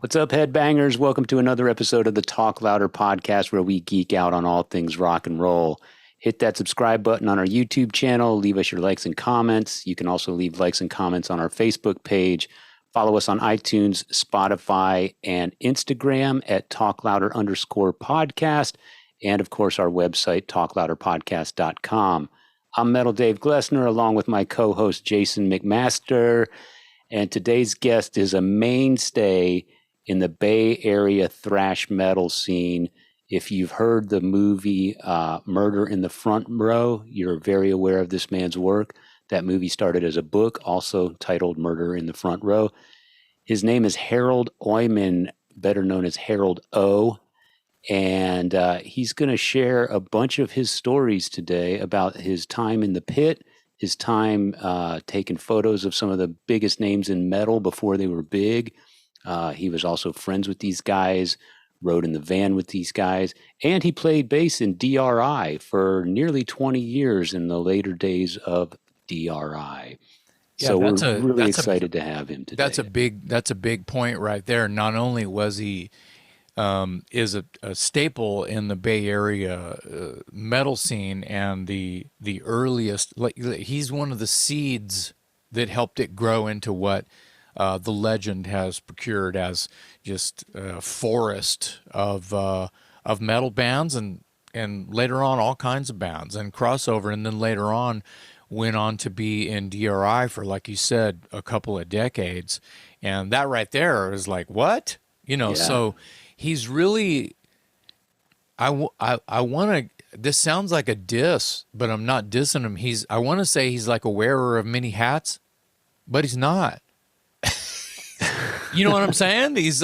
What's up, headbangers? Welcome to another episode of the Talk Louder podcast, where we geek out on all things rock and roll. Hit that subscribe button on our YouTube channel. Leave us your likes and comments. You can also leave likes and comments on our Facebook page. Follow us on iTunes, Spotify, and Instagram at talklouder_podcast. And, of course, our website, talklouderpodcast.com. I'm Metal Dave Glessner, along with my co-host, Jason McMaster. And today's guest is a mainstay in the Bay Area thrash metal scene. If you've heard the movie Murder in the Front Row, you're very aware of this man's work. That movie started as a book, also titled Murder in the Front Row. His name is Harald Oimoen, better known as Harald O. And he's going to share a bunch of his stories today about his time in the pit, his time taking photos of some of the biggest names in metal before they were big. He was also friends with these guys, rode in the van with these guys, and he played bass in D.R.I. for nearly 20 years in the later days of D.R.I. Yeah, so we're really excited to have him today. That's a big point right there. Not only was he is a staple in the Bay Area metal scene and the earliest, like he's one of the seeds that helped it grow into what the legend has procured as just a forest of metal bands and later on all kinds of bands and crossover, and then later on went on to be in DRI for, like you said, a couple of decades. And that right there is like, what? So he's really, I want to, this sounds like a diss, but I'm not dissing him. I want to say he's like a wearer of many hats, but he's not. You know what I'm saying? He's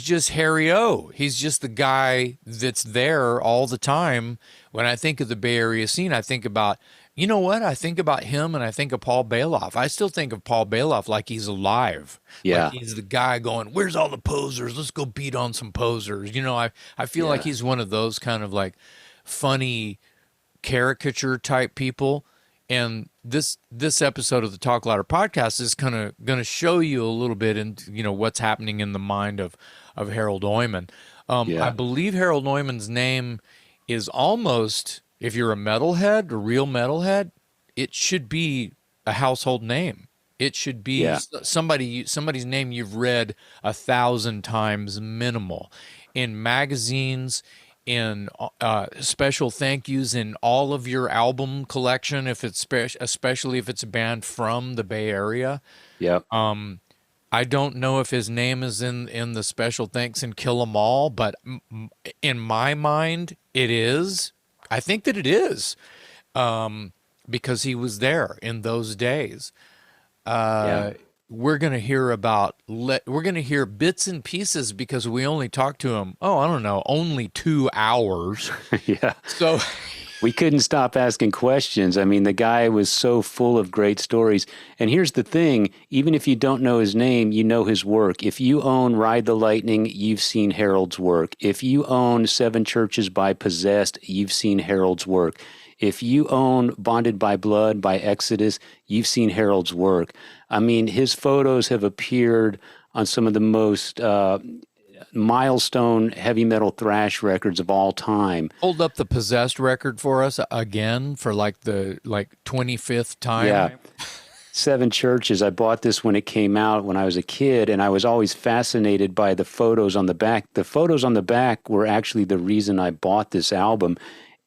just Harry O. He's just the guy that's there all the time. When I think of the Bay Area scene, I think about, you know what? I think about him and I think of Paul Bailoff. I still think of Paul Bailoff like he's alive. Yeah. Like he's the guy going, where's all the posers? Let's go beat on some posers. I feel like he's one of those kind of like funny caricature type people. And this episode of the Talk Louder podcast is kind of going to show you a little bit into what's happening in the mind of Harald Oimoen. I believe Harald Oimen's name is almost, if you're a metalhead, a real metalhead, it should be a household name. It should be somebody's name you've read 1,000 times minimal in magazines, in special thank yous in all of your album collection, if it's especially if it's a band from the Bay Area. Yep. I don't know if his name is in the special thanks in Kill 'Em All, but in my mind, it is. I think that it is, because he was there in those days. We're going to hear we're going to hear bits and pieces because we only talked to him, I don't know, only 2 hours. Yeah. So we couldn't stop asking questions. I mean, the guy was so full of great stories. And here's the thing, even if you don't know his name, you know his work. If you own Ride the Lightning, you've seen Harald's work. If you own Seven Churches by Possessed, you've seen Harald's work. If you own Bonded by Blood by Exodus, you've seen Harald's work. I mean, his photos have appeared on some of the most milestone heavy metal thrash records of all time. Hold up the Possessed record for us again for the 25th time. Yeah. Seven Churches. I bought this when it came out when I was a kid, and I was always fascinated by the photos on the back. The photos on the back were actually the reason I bought this album.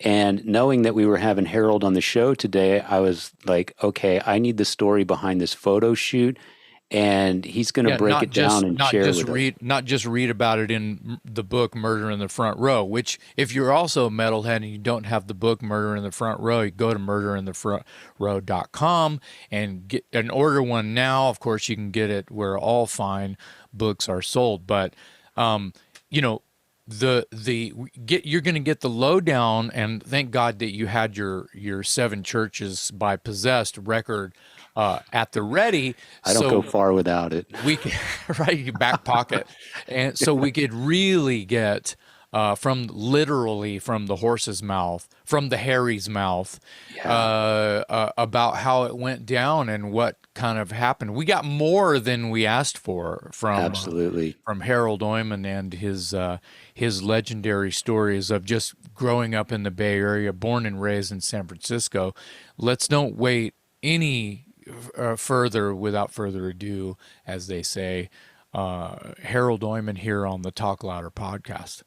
And knowing that we were having Harald on the show today, I was like, okay, I need the story behind this photo shoot. And he's going to break it down and share it with us. Not just read about it in the book Murder in the Front Row, which if you're also a metalhead and you don't have the book Murder in the Front Row, you go to murderinthefrontrow.com and order one now. Of course, you can get it where all fine books are sold. But, you're going to get the lowdown, and thank God that you had your Seven Churches by Possessed record at the ready. I don't go far without it. We can, right, you back pocket, and so we could really get literally from the horse's mouth, from the Harry's mouth, about how it went down and what kind of happened. We got more than we asked for Absolutely. from Harald Oimoen and his legendary stories of just growing up in the Bay Area, born and raised in San Francisco. Let's don't wait any further without further ado, as they say. Harald Oimoen here on the Talk Louder podcast.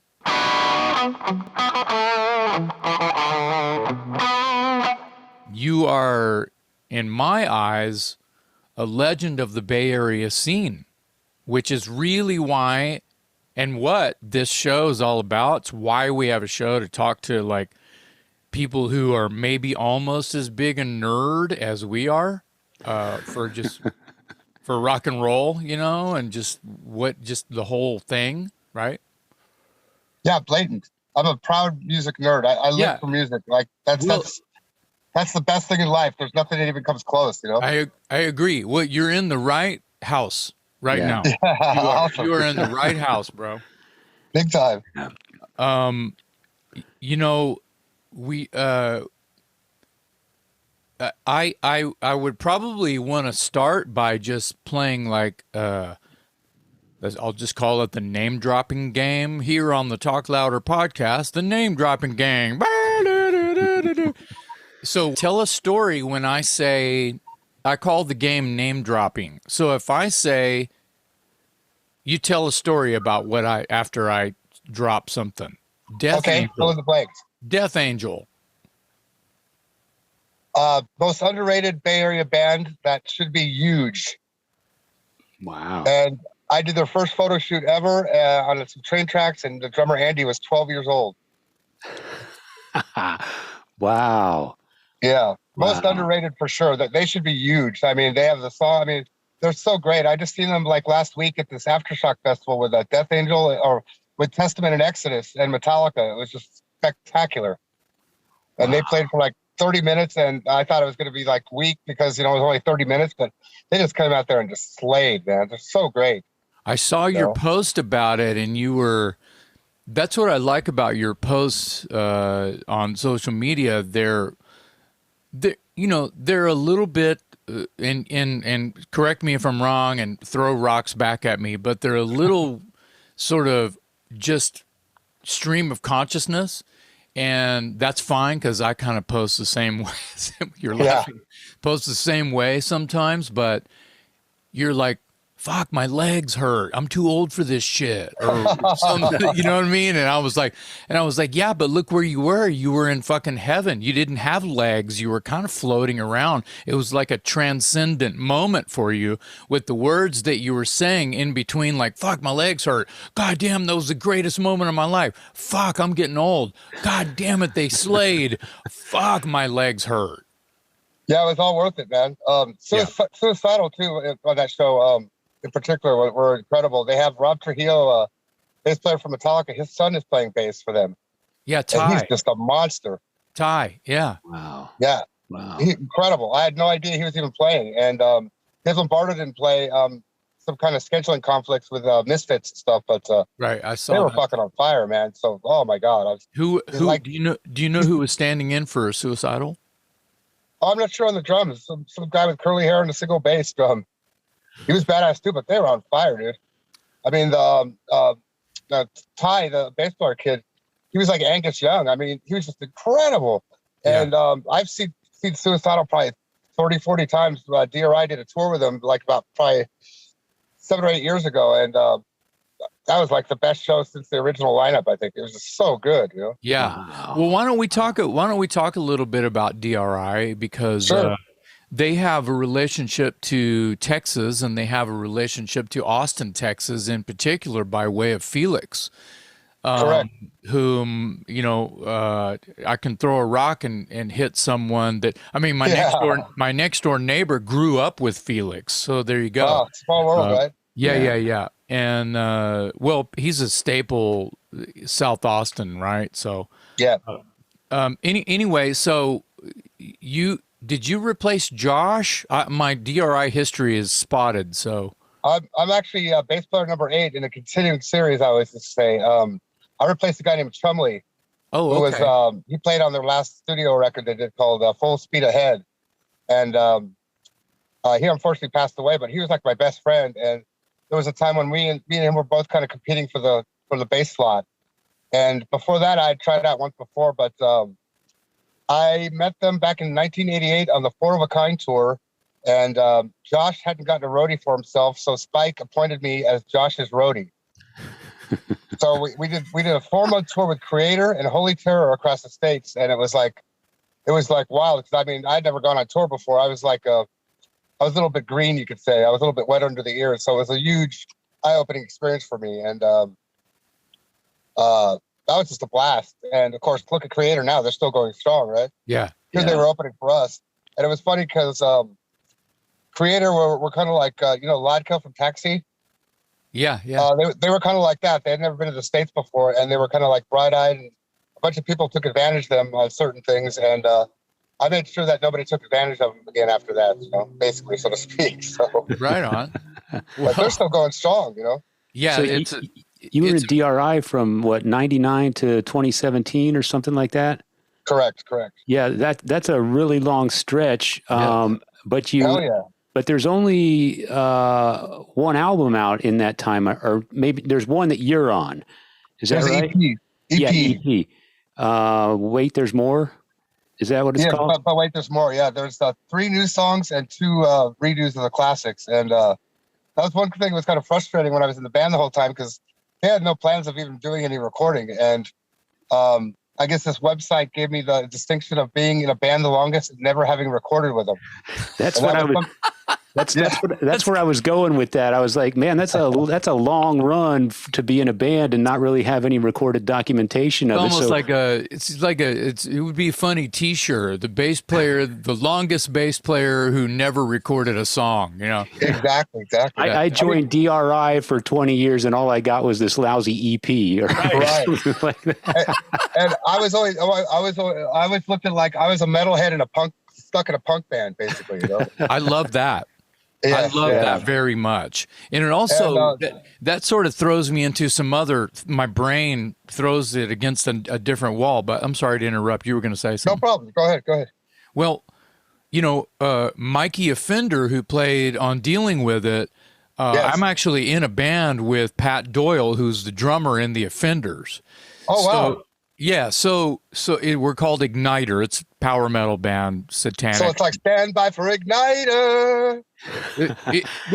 You are, in my eyes, a legend of the Bay Area scene, which is really why and what this show is all about. It's why we have a show to talk to like people who are maybe almost as big a nerd as we are, for rock and roll, and just the whole thing, right? Yeah, blatant. I'm a proud music nerd. I live for music. Like that's the best thing in life. There's nothing that even comes close, I agree. Well, you're in the right house now. Yeah, awesome. You are in the right house, bro. Big time. We I would probably want to start by just playing like I'll just call it the name dropping game here on the Talk Louder podcast, the name dropping game. So tell a story when I call the game name dropping. So if I say, you tell a story about after I drop something. Death Angel. Fill in the blanks. Death Angel. Most underrated Bay Area band that should be huge. Wow. And I did their first photo shoot ever on some train tracks, and the drummer Andy was 12 years old. Wow. Yeah. Most underrated for sure. That they should be huge. I mean, they have the song. I mean, they're so great. I just seen them like last week at this Aftershock festival with Death Angel or with Testament and Exodus and Metallica. It was just spectacular. And they played for like 30 minutes, and I thought it was going to be like weak because, it was only 30 minutes, but they just came out there and just slayed, man. They're so great. I saw your post about it, and that's what I like about your posts on social media. They're a little bit, and correct me if I'm wrong and throw rocks back at me, but they're a little sort of just stream of consciousness. And that's fine because I kind of post the same way. You're laughing. Post the same way sometimes, but you're like, fuck, my legs hurt. I'm too old for this shit. Or something, you know what I mean? And I was like, yeah, but look where you were. You were in fucking heaven. You didn't have legs. You were kind of floating around. It was like a transcendent moment for you with the words that you were saying in between, like, fuck, my legs hurt. God damn, that was the greatest moment of my life. Fuck, I'm getting old. God damn it, they slayed. Fuck, my legs hurt. Yeah, it was all worth it, man. Suicidal, too, on that show. In particular, were incredible. They have Rob Trujillo, bass player from Metallica. His son is playing bass for them. Yeah, Ty. And he's just a monster. Ty, yeah. Wow. Yeah. Wow. Incredible. I had no idea he was even playing. And Dave Lombardo didn't play some kind of scheduling conflicts with Misfits and stuff, but right, I saw they were that. fucking on fire, man. So, oh my God. Who do you know who was standing in for Suicidal? I'm not sure on the drums. Some guy with curly hair and a single bass drum. He was badass too, but they were on fire, dude. I mean, the Ty, the bass player kid, he was like Angus Young. I mean, he was just incredible. Yeah. And I've seen Suicidal probably 30, 40 times. D.R.I. did a tour with them like about probably 7 or 8 years ago, and that was like the best show since the original lineup. I think it was just so good, Yeah. Wow. Well, why don't we talk a little bit about D.R.I. because sure. They have a relationship to Texas, and they have a relationship to Austin, Texas, in particular, by way of Felix, Correct. Whom I can throw a rock and hit someone that my next door neighbor grew up with Felix. So there you go. Oh, small world, right? Yeah. And well, he's a staple South Austin, right? So yeah. Anyway, so Did you replace Josh? My D.R.I. history is spotted, so. I'm actually bass player number 8 in a continuing series, I always just say. I replaced a guy named Chumley, Oh, who okay. was he played on their last studio record they did called Full Speed Ahead, and he unfortunately passed away. But he was like my best friend, and there was a time when me and him were both kind of competing for the bass slot. And before that, I had tried out once before, but I met them back in 1988 on the Four of a Kind tour, and Josh hadn't gotten a roadie for himself, so Spike appointed me as Josh's roadie. So we did a 4-month tour with Creator and Holy Terror across the states, and it was like wild. Because I mean, I'd never gone on tour before. I was a little bit green, you could say. I was a little bit wet under the ears, so it was a huge eye-opening experience for me, and that was just a blast. And of course, look at Creator now; they're still going strong, right? Yeah. Because they were opening for us, and it was funny because Creator were kind of like Ladka from Taxi. Yeah. They were kind of like that. They had never been to the States before, and they were kind of like bright-eyed. And a bunch of people took advantage of them on certain things, and I made sure that nobody took advantage of them again after that. Basically, so to speak. So Right on. but they're still going strong. Yeah. So you were in DRI from what, 99 to 2017 or something like that? Correct. Yeah, that's a really long stretch. Yeah. But Hell yeah. But there's only one album out in that time, or maybe there's one that you're on. Is that right? EP. Yeah, EP. Wait, there's more. Is that what it's called? But wait, there's more. Yeah, there's 3 new songs and 2 redos of the classics, and that was one thing that was kind of frustrating when I was in the band the whole time, because they had no plans of even doing any recording, and I guess this website gave me the distinction of being in a band the longest and never having recorded with them. That's what I would. That's where I was going with that. I was like, man, that's a long run to be in a band and not really have any recorded documentation of it. Almost like it would be a funny T-shirt. The longest bass player who never recorded a song. Exactly. I joined DRI for 20 years, and all I got was this lousy EP. Right. Like that. And I was looking like I was a metalhead stuck in a punk band, basically. I love that. Yeah, I love that very much. And it also, that sort of throws me into my brain throws it against a different wall, but I'm sorry to interrupt. You were going to say something. No problem. Go ahead. Well, Mikey Offender, who played on Dealing With It, yes. I'm actually in a band with Pat Doyle, who's the drummer in the Offenders. Oh, wow. Yeah, we're called Igniter. It's a power metal band, satanic. So it's like Stand By for Igniter.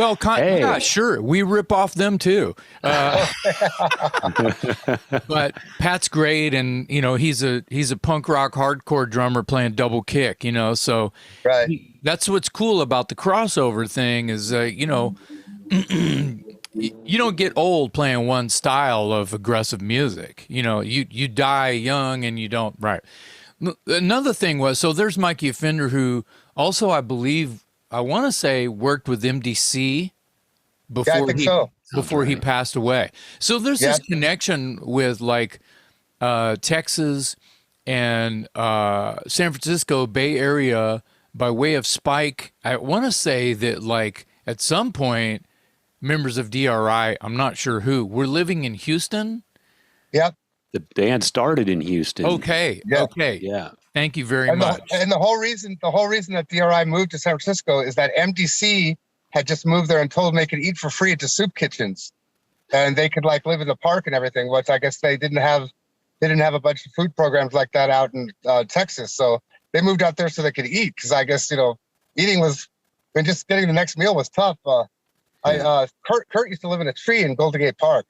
Yeah, sure. We rip off them too. But Pat's great, and he's a punk rock hardcore drummer playing double kick. So right. That's what's cool about the crossover thing is you don't get old playing one style of aggressive music. You die young and you don't. Right. Another thing was, so there's Mikey Offender, who also, I want to say, worked with MDC before he passed away. So there's this connection with Texas and San Francisco Bay Area by way of Spike. I want to say that at some point, members of DRI, I'm not sure who, were living in Houston. Yep. The band started in Houston. Okay. Yeah. Okay. Yeah. Thank you very much. And the whole reason that DRI moved to San Francisco is that MDC had just moved there and told them they could eat for free at the soup kitchens, and they could live in the park and everything. Which I guess they didn't have a bunch of food programs like that out in Texas. So they moved out there so they could eat, because I guess eating was, just getting the next meal was tough. Kurt used to live in a tree in Golden Gate Park.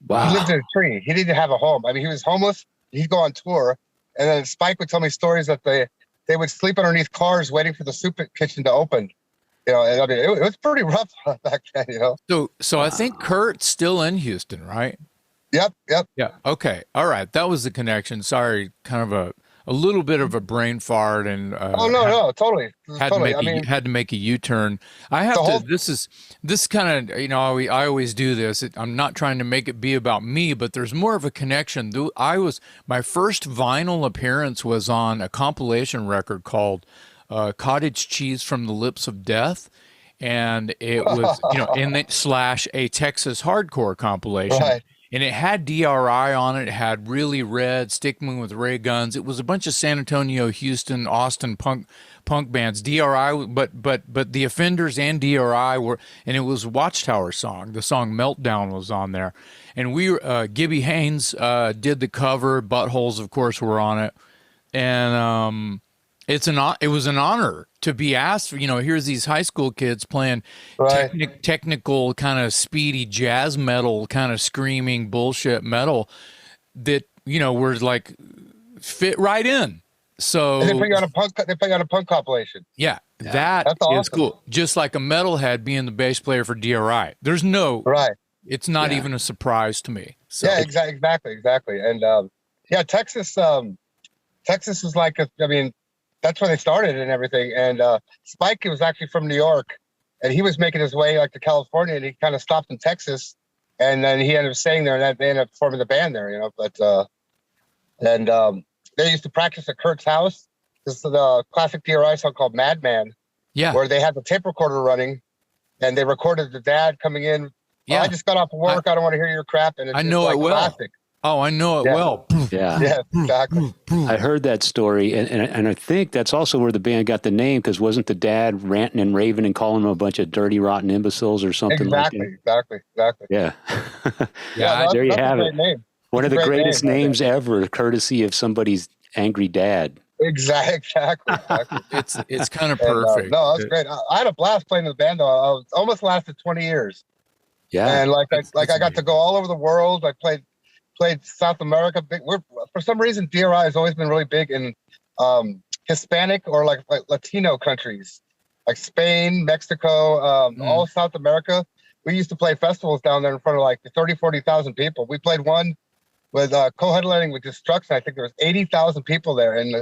Wow. He lived in a tree. He didn't have a home. He was homeless. He'd go on tour, and then Spike would tell me stories that they would sleep underneath cars waiting for the soup kitchen to open. It was pretty rough back then. So I think Kurt's still in Houston, right? Yep. Yeah. Okay. All right. That was the connection. Sorry, kind of a little bit of a brain fart, and totally. Had to make a U-turn. I have to. This kind of I always do this. I'm not trying to make it be about me, but there's more of a connection. My first vinyl appearance was on a compilation record called "Cottage Cheese from the Lips of Death," and it was / a Texas hardcore compilation. Right. And it had DRI on it. It had Really Red, Stickman with Ray Guns. It was a bunch of San Antonio, Houston, Austin punk bands. DRI, but the Offenders and DRI were, and it was Watchtower song. The song Meltdown was on there, and Gibby Haynes did the cover. Buttholes, of course, were on it, and it was an honor to be asked. Here's these high school kids playing technical, kind of speedy jazz metal, kind of screaming bullshit metal that were like fit right in. So and they put you on a punk. They put you on a punk compilation. Yeah, that's awesome. Cool. Just like a metalhead being the bass player for DRI. There's no It's not even a surprise to me. So. Yeah, exactly. And Texas. Texas is like that's where they started and everything. And Spike was actually from New York, and he was making his way like to California, and he kind of stopped in Texas, and then he ended up staying there, and they ended up forming the band there, But they used to practice at Kurt's house. This is the classic DRI song called Madman, where they had the tape recorder running, and they recorded the dad coming in. I just got off work. I don't want to hear your crap. And I know it well. Classic. Oh, I know it well. Yeah, exactly. I heard that story, and I think that's also where the band got the name, because wasn't the dad ranting and raving and calling them a bunch of dirty, rotten imbeciles or something like that? Exactly. Yeah. There you have it. Name. One of the greatest names ever, courtusy of somebody's angry dad. Exactly. It's kind of perfect. No, that's great. I had a blast playing in the band, though. I almost lasted 20 years. Yeah. And I got to go all over the world. I played South America. For some reason, DRI has always been really big in Hispanic or like Latino countries, like Spain, Mexico, all South America. We used to play festivals down there in front of like 30, 40,000 people. We played one with co-headlining with Destruction. I think there was 80,000 people there in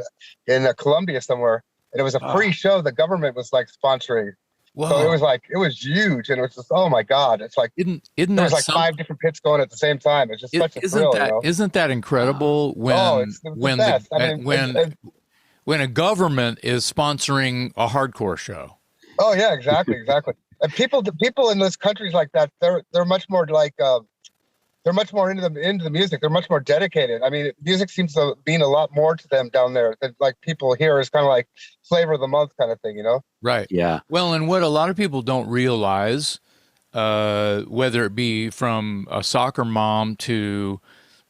Colombia somewhere, and it was a free show. The government was like sponsoring. Whoa. So it was huge, and it was just, oh my God, it's like isn't there was like 5 different pits going at the same time. It's just such a thrill. Isn't that incredible when when a government is sponsoring a hardcore show? Oh yeah, exactly. And people in those countries like that, they're much more like they're much more into the music. They're much more dedicated. I mean, music seems to mean a lot more to them down there than like people here is kind of like flavor of the month kind of thing, Right. Yeah. Well, and what a lot of people don't realize, whether it be from a soccer mom to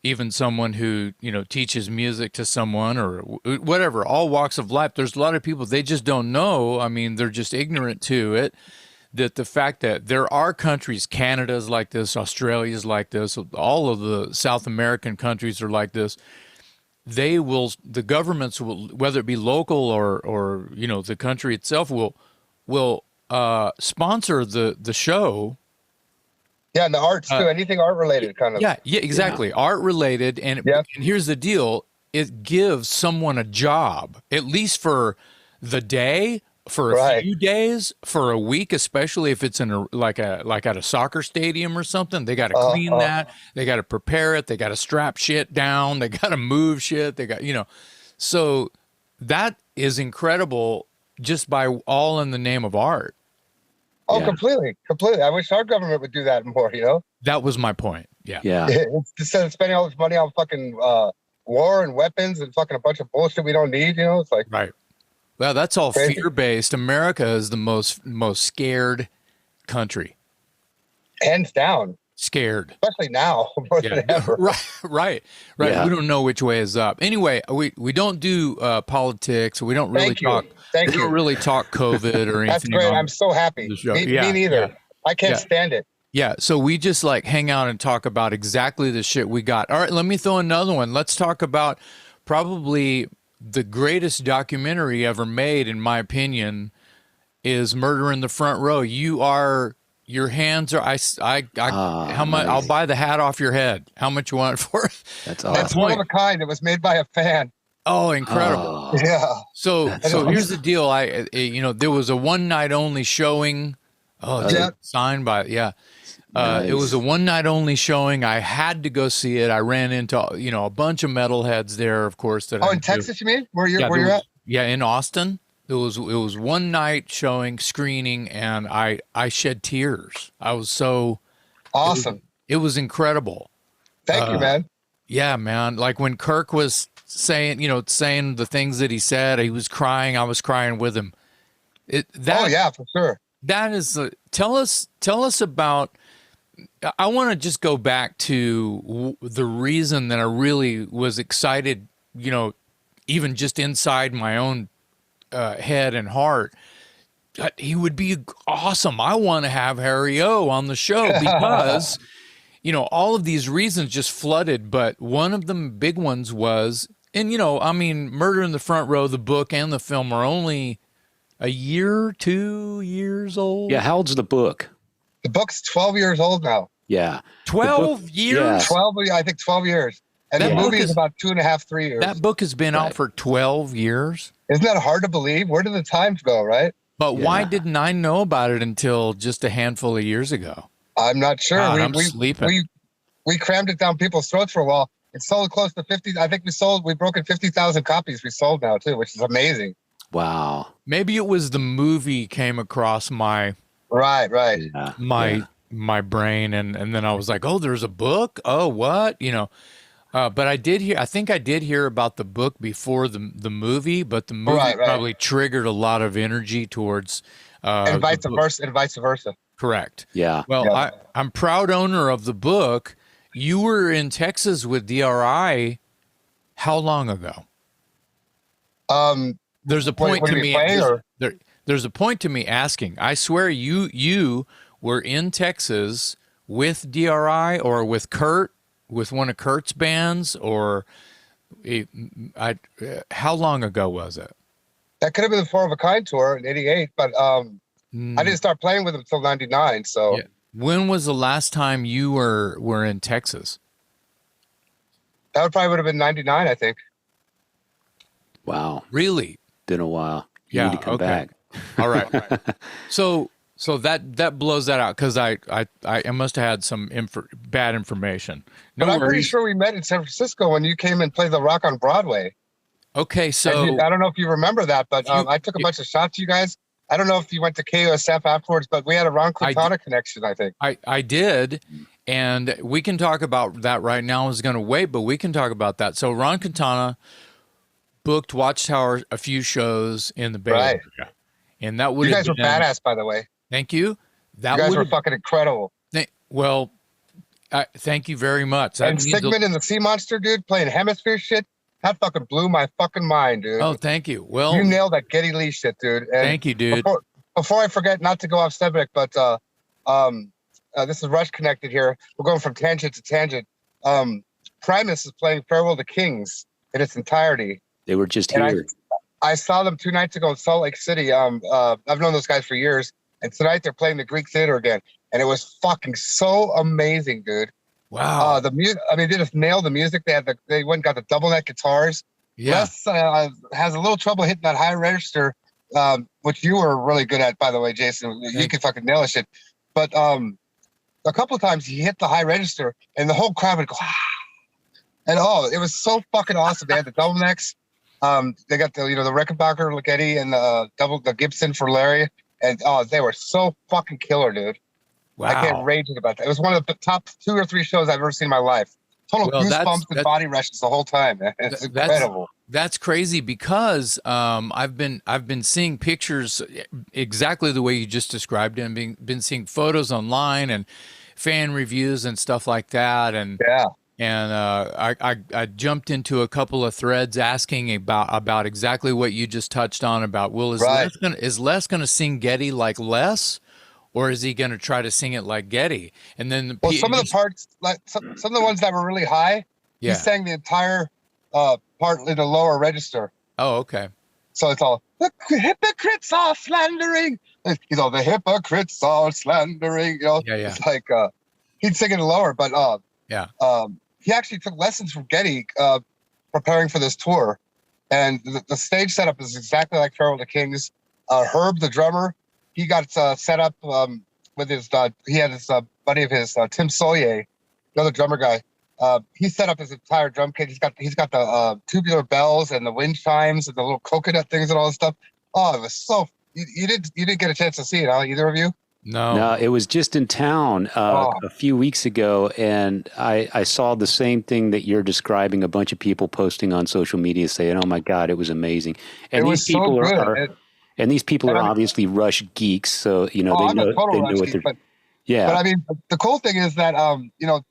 even someone who, teaches music to someone or whatever, all walks of life, there's a lot of people, they just don't know. I mean, they're just ignorant to it. That the fact that there are countries, Canada's like this, Australia's like this, all of the South American countries are like this. The governments will, whether it be local or the country itself will sponsor the show. Yeah, and the arts too, anything art related kind of. Yeah, exactly. Yeah. Art related, and here's the deal: it gives someone a job, at least for the day. For a few days, for a week, especially if it's in like at a soccer stadium or something, they got to clean that, they got to prepare it, they got to strap shit down, they got to move shit, they got so that is incredible, just by all in the name of art. Oh, yeah. Completely. I wish our government would do that more. That was my point. Yeah. Instead of spending all this money on fucking war and weapons and fucking a bunch of bullshit we don't need, it's like right. Well, that's all fear-based. America is the most scared country. Hands down. Scared. Especially now, more than ever. Right. Yeah. We don't know which way is up. Anyway, we don't do politics. We don't really talk. We don't really talk COVID or anything. That's great. I'm so happy. Me neither. Yeah. I can't stand it. Yeah, so we just like hang out and talk about exactly the shit we got. All right, let me throw another one. Let's talk about probably the greatest documentary ever made, in my opinion, is Murder in the Front Row. Your hands are, how much, I'll buy the hat off your head. How much you want it for? That's awesome. It's one of a kind. It was made by a fan. Oh, incredible. Yeah. So here's the deal. There was a one night only showing. Signed by, Nice. It was a one night only showing. I had to go see it. I ran into, a bunch of metalheads there, of course. In Texas, you mean? Where you're at? Yeah, in Austin. It was one night showing, screening, and I shed tears. I was so awesome. It was incredible. Thank you, man. Yeah, man. Like when Kirk was saying, saying the things that he said, he was crying. I was crying with him. Oh yeah, for sure. That is, tell us about. I want to just go back to the reason that I really was excited. Even just inside my own head and heart. He would be awesome. I want to have Harry O on the show because, all of these reasons just flooded. But one of the big ones was, and Murder in the Front Row, the book and the film are only a year, 2 years old. Yeah. How old's the book? The book's 12 years old now. Yeah. 12 years? Yeah. 12, I think 12 years. And the movie is about 2.5, 3 years. That book has been out for 12 years. Isn't that hard to believe? Where did the times go, right? But why didn't I know about it until just a handful of years ago? I'm not sure. God, I'm sleeping. We crammed it down people's throats for a while. It sold close to 50. I think we broken 50,000 copies we sold now too, which is amazing. Wow. Maybe it was the movie came across my my brain and then I was like, oh, there's a book. Oh, what? But I think I did hear about the book before the movie, but the movie probably triggered a lot of energy towards and vice versa. Correct. Yeah. Well, I'm proud owner of the book. You were in Texas with D.R.I. How long ago? There's a point to me. There's a point to me asking. I swear you were in Texas with D.R.I. or with Kurt, with one of Kurt's bands, or how long ago was it? That could have been the Four of a Kind tour in '88, but I didn't start playing with them until '99. So when was the last time you were in Texas? That would have been '99, I think. Wow. Really? Been a while. You need to come back. All right. So that blows that out because I must have had some bad information. No, but I'm pretty sure we met in San Francisco when you came and played the Rock on Broadway. Okay, so I don't know if you remember that, but I took a bunch of shots to you guys. I don't know if you went to KUSF afterwards, but we had a Ron Quintana connection, I think. I did, and we can talk about that right now. I was going to wait, but we can talk about that. So Ron Quintana booked Watchtower a few shows in the Bay Area, and that would you guys were badass, by the way. Thank you. You guys were fucking incredible. Well, thank you very much. And Sigmund and the Sea Monster, dude, playing Hemisphere shit. That fucking blew my fucking mind, dude. Oh, thank you. Well, you nailed that Geddy Lee shit, dude. And thank you, dude. Before I forget, not to go off subject, but this is Rush connected here. We're going from tangent to tangent. Primus is playing Farewell to Kings in its entirety. They were just here. I saw them 2 nights ago in Salt Lake City. I've known those guys for years, and tonight they're playing the Greek Theater again, and it was fucking so amazing, dude. Wow. The music. I mean, they just nailed the music. They went and got the double neck guitars. Yeah. Les has a little trouble hitting that high register, which you were really good at, by the way, Jason. You could fucking nail that shit. But a couple of times he hit the high register, and the whole crowd would go, ah. And it was so fucking awesome. They had the double necks. They got the Rickenbacker Ligeti and the Gibson for Larry, and they were so fucking killer, dude. Wow. I can't rage about that. It was one of the top 2 or 3 shows I've ever seen in my life. Total goosebumps and body rushes the whole time, man. It's incredible. That's crazy because I've been seeing pictures exactly the way you just described it, and been seeing photos online and fan reviews and stuff like that, and I jumped into a couple of threads asking about exactly what you just touched on about. Is Les gonna sing Geddy like Les? Or is he going to try to sing it like Geddy? And then some of the parts, like some of the ones that were really high, he sang the entire part in the lower register. Oh, okay. So it's all the hypocrites are slandering. He's all the hypocrites are slandering. It's like he'd sing it lower, but he actually took lessons from Geddy preparing for this tour, and the stage setup is exactly like Farewell to Kings. Herb, the drummer. He got set up with his. He had this buddy of his, Tim Sawyer, another drummer guy. He set up his entire drum kit. He's got the tubular bells and the wind chimes and the little coconut things and all this stuff. Oh, it was so. You didn't get a chance to see it, huh? Either of you? No, it was just in town a few weeks ago, and I saw the same thing that you're describing. A bunch of people posting on social media saying, "Oh my God, it was amazing!" And It these was so people good. and these people And are I mean, obviously Rush geeks, so you know I'm a total they know Rush what geek, they're. but Yeah, I mean, the cool thing is that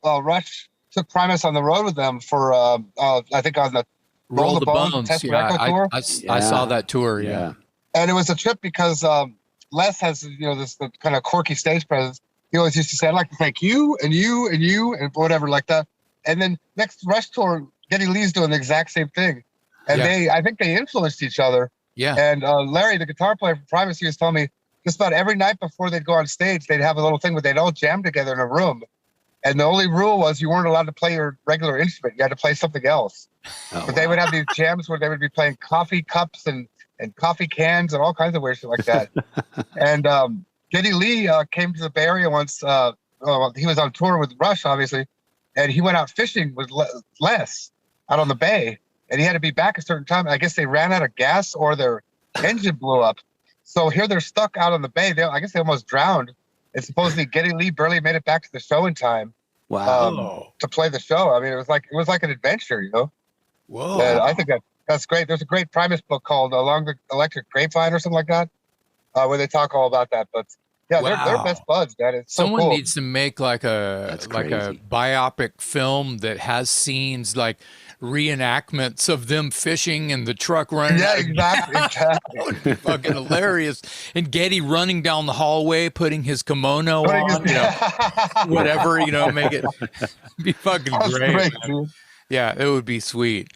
Rush took Primus on the road with them for I think on the Roll the Bones Bones. Test Yeah, Echo tour, I saw that tour. yeah. and it was a trip because Les has this kind of quirky stage presence. He always used to say, "I'd like to thank you and you and you and whatever like that." And then next Rush tour, Geddy Lee's doing the exact same thing, and I think they influenced each other. Yeah. And Larry, the guitar player for Primus, he was telling me just about every night before they'd go on stage, they'd have a little thing where they'd all jam together in a room. And the only rule was you weren't allowed to play your regular instrument. You had to play something else. But they would have these jams where they would be playing coffee cups and coffee cans and all kinds of weird shit like that. And Geddy Lee came to the Bay Area once. He was on tour with Rush, obviously. And he went out fishing with Les out on the bay. And he had to be back a certain time. I guess they ran out of gas or their engine blew up. So here they're stuck out on the bay. I guess they almost drowned. And supposedly Geddy Lee barely made it back to the show in time. Wow. To play the show. I mean, it was like an adventure, you know. Whoa. And I think that's great. There's a great Primus book called Along the Electric Grapevine or something like that, where they talk all about that. But yeah, they're best buds, man. It's so Someone cool. needs to make like a biopic film that has scenes like reenactments of them fishing and the truck running. Yeah, exactly. That would be fucking hilarious. And Geddy running down the hallway, putting his kimono on, whatever, make it be fucking great. Yeah, it would be sweet.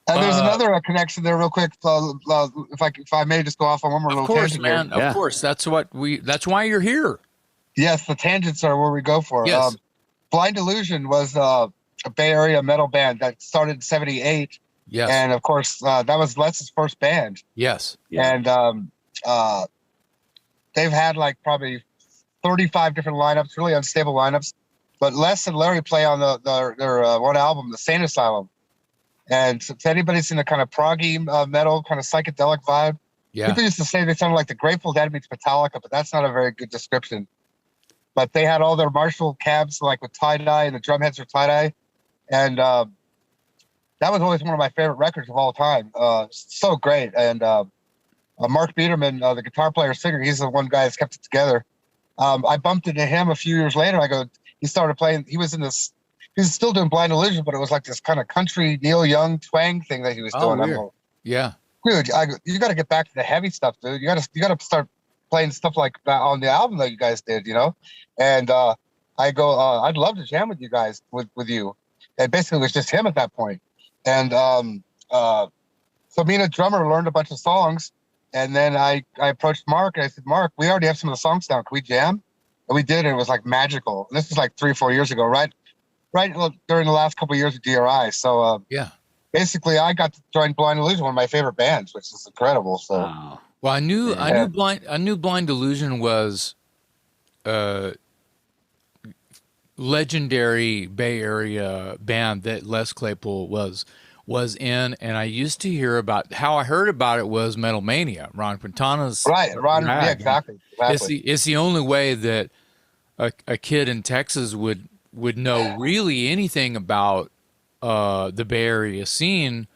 And there's another connection there, real quick. If I may just go off on one more little tangent, man. here. Of course, that's why you're here. Yes, the tangents are where we go for. Yes. Blind Illusion was a Bay Area metal band that started in '78. Yes. And of course, that was Les's first band. Yes. Yeah. And they've had like probably 35 different lineups, really unstable lineups. But Les and Larry play on their one album, The Sane Asylum. And if anybody's in the kind of proggy metal, kind of psychedelic vibe, people used to say they sounded like the Grateful Dead meets Metallica, but that's not a very good description. But they had all their Marshall cabs like with tie-dye, and the drum heads were tie-dye. And that was always one of my favorite records of all time. So great. And Mark Biederman, the guitar player singer, he's the one guy that's kept it together. I bumped into him a few years later. He started playing. He was still doing Blind Illusion, but it was like this kind of country Neil Young twang thing that he was doing. Weird. Yeah. Dude, you got to get back to the heavy stuff, dude. You got to start playing stuff like that on the album that you guys did, And I'd love to jam with you guys, with you. And basically it was just him at that point. And so me and a drummer learned a bunch of songs. And then I approached Mark and I said, Mark, we already have some of the songs down. Can we jam? And we did, and it was like magical. And this was like 3 or 4 years ago, right during the last couple of years of D.R.I. So basically I got to join Blind Illusion, one of my favorite bands, which is incredible. So well, I knew Blind Illusion was legendary Bay Area band that Les Claypool was in, and I used to hear about how I heard about it was Metal Mania, Ron Quintana's yeah, exactly. It's the only way that a kid in Texas would know really anything about the Bay Area scene.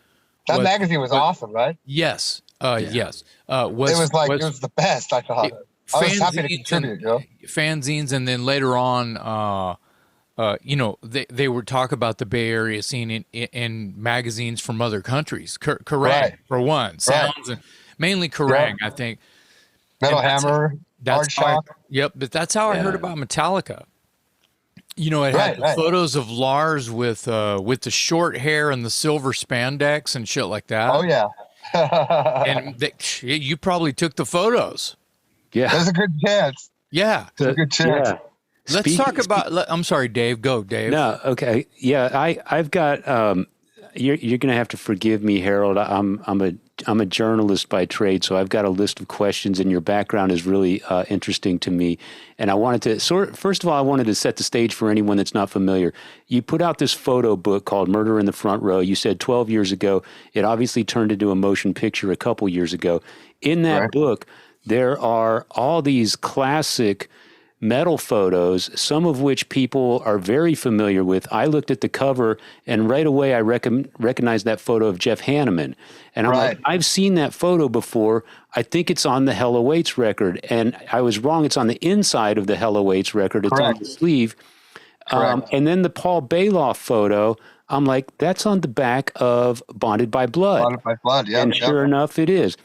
That magazine was awesome, right? Yes. Yes. It was the best, I thought. I was happy to contribute, fanzines, and then later on, they would talk about the Bay Area scene in magazines from other countries. Kerrang, for one. Sounds, and mainly Kerrang, I think. Metal Hammer, Hard Shock. But that's how I heard about Metallica. It had the photos of Lars with the short hair and the silver spandex and shit like that. Oh, yeah. And you probably took the photos. Yeah. There's a good chance. Yeah. There's a good chance. Yeah. Let's talk about. I'm sorry, Dave. Go, Dave. No, okay. Yeah, I've got. You're going to have to forgive me, Harold. I'm a journalist by trade, so I've got a list of questions, and your background is really interesting to me. And I wanted to first of all, I wanted to set the stage for anyone that's not familiar. You put out this photo book called Murder in the Front Row. You said 12 years ago. It obviously turned into a motion picture a couple years ago. In that book, there are all these classic metal photos, some of which people are very familiar with. I looked at the cover and right away I recognized that photo of Jeff Hanneman. And I'm like, I've seen that photo before. I think it's on the Hell Awaits record. And I was wrong. It's on the inside of the Hell Awaits record. It's on the sleeve. And then the Paul Bailoff photo, I'm like, that's on the back of Bonded by Blood. Bonded by Blood, yeah. And sure enough, it is.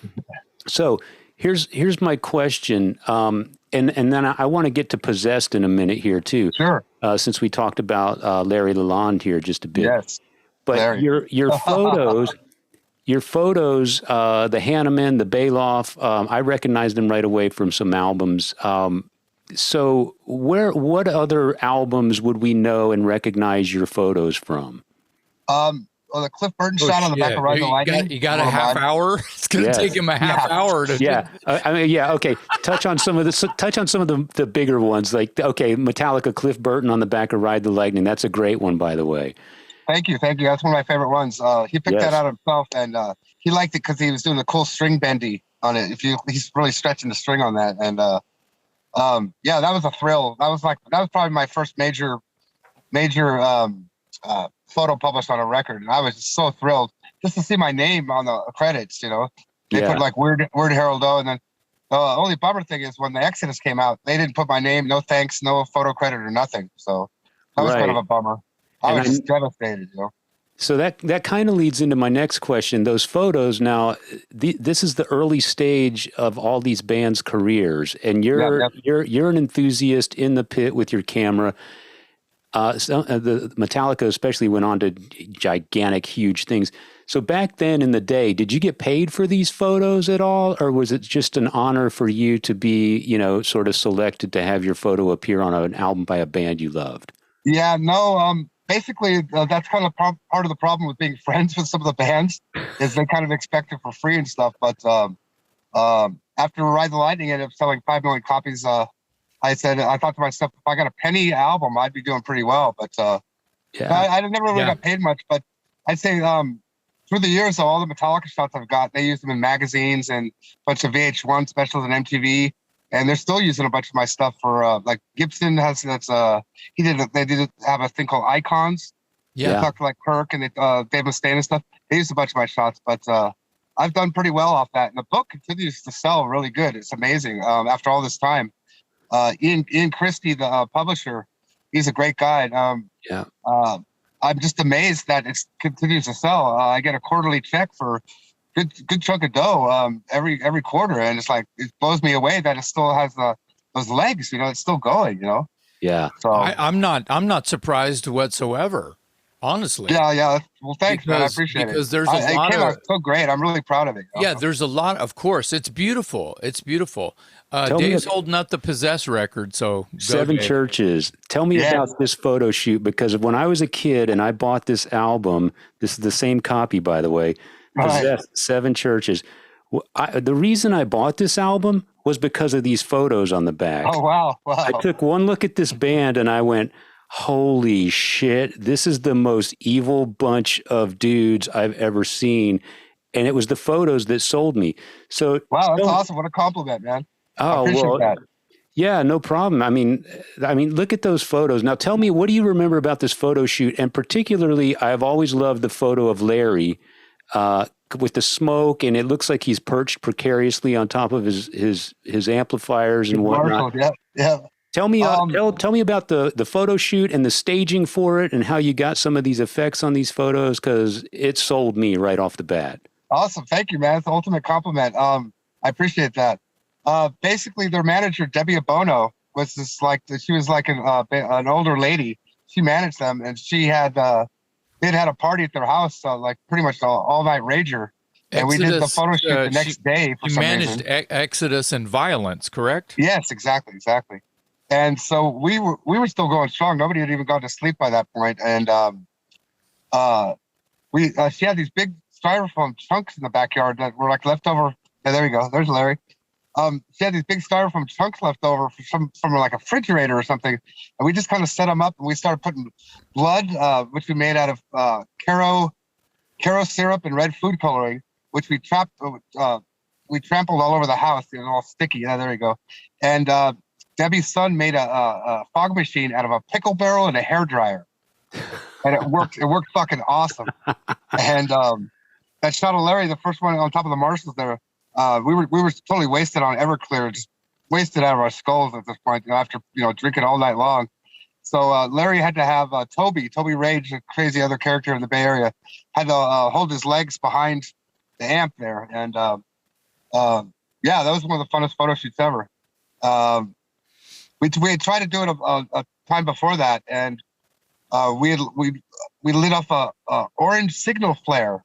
So here's my question. And then I want to get to Possessed in a minute here too. Sure. Since we talked about Larry Lalonde here just a bit. Yes. But Larry. your photos, the Hanneman, the Bailoff, I recognized them right away from some albums. So what other albums would we know and recognize your photos from? Well, the Cliff Burton shot on the back of Ride the Lightning. You got a half hour. It's going to take him a half hour to. Okay. Touch on some of the bigger ones. Like, okay, Metallica, Cliff Burton on the back of Ride the Lightning. That's a great one, by the way. Thank you. That's one of my favorite ones. He picked that out himself, and he liked it because he was doing the cool string bendy on it. He's really stretching the string on that, and that was a thrill. That was probably my first major photo published on a record, and I was just so thrilled just to see my name on the credits. They put like Weird Harald O, and then the only bummer thing is when the Exodus came out, they didn't put my name, no thanks, no photo credit or nothing. So that was kind of a bummer. I was just devastated. So that kind of leads into my next question. Those photos now, this is the early stage of all these bands' careers, and you're an enthusiast in the pit with your camera. The Metallica especially went on to gigantic, huge things. So back then in the day, did you get paid for these photos at all? Or was it just an honor for you to be, sort of selected to have your photo appear on an album by a band you loved? Yeah, no, basically that's kind of part of the problem with being friends with some of the bands is they kind of expect it for free and stuff. But after Ride the Lightning ended up selling 5 million copies, I thought to myself, if I got a penny album, I'd be doing pretty well. But I never really got paid much. But I'd say through the years, all the Metallica shots I've got, they use them in magazines and a bunch of VH1 specials and MTV, and they're still using a bunch of my stuff for like Gibson has they did have a thing called Icons. Yeah, talked to like Kirk and Dave Mustaine and stuff. They used a bunch of my shots, but I've done pretty well off that, and the book continues to sell really good. It's amazing after all this time. Ian Christie, the publisher, he's a great guy. I'm just amazed that it continues to sell. I get a quarterly check for good chunk of dough every quarter, and it's like it blows me away that it still has those legs. It's still going. Yeah. So I'm not surprised whatsoever. Honestly. Yeah. Well, thanks, man. I appreciate it. Because there's a lot it came out so great. I'm really proud of it. Yeah, there's a lot. Of course, it's beautiful. Dave's holding up the Possessed record, so Seven Churches. Tell me about this photo shoot, because when I was a kid and I bought this album, this is the same copy, by the way, Possessed, Seven Churches. The reason I bought this album was because of these photos on the back. Oh, wow. I took one look at this band and I went, holy shit, this is the most evil bunch of dudes I've ever seen. And it was the photos that sold me. So wow, that's awesome. What a compliment, man. Oh, well, that. Yeah, no problem. I mean, look at those photos. Now tell me, what do you remember about this photo shoot? And particularly, I've always loved the photo of Larry with the smoke, and it looks like he's perched precariously on top of his amplifiers and whatnot. Yeah. Tell me about the photo shoot and the staging for it and how you got some of these effects on these photos, because it sold me right off the bat. Awesome. Thank you, man. It's the ultimate compliment. I appreciate that. Basically, their manager, Debbie Abono, was she was like an older lady. She managed them, and they'd had a party at their house, like pretty much all night rager. And we did the photo shoot the next day for some reason. She managed Exodus and Violence, correct? Yes, exactly. And so we were still going strong. Nobody had even gone to sleep by that point. And she had these big styrofoam chunks in the backyard that were like leftover. Yeah, there we go. There's Larry. She had these big styrofoam chunks left over from like a refrigerator or something, and we just kind of set them up, and we started putting blood, which we made out of Caro syrup and red food coloring, which we trampled all over the house. It was all sticky. Yeah, there we go. And Debbie's son made a fog machine out of a pickle barrel and a hairdryer, and it worked. It worked fucking awesome. And that shot of Larry, the first one on top of the Marshalls there, we were totally wasted on Everclear, just wasted out of our skulls at this point, after drinking all night long. So Larry had to have Toby Rage, a crazy other character in the Bay Area, had to hold his legs behind the amp there, and yeah, that was one of the funnest photo shoots ever. We had tried to do it a time before that, and we lit off a orange signal flare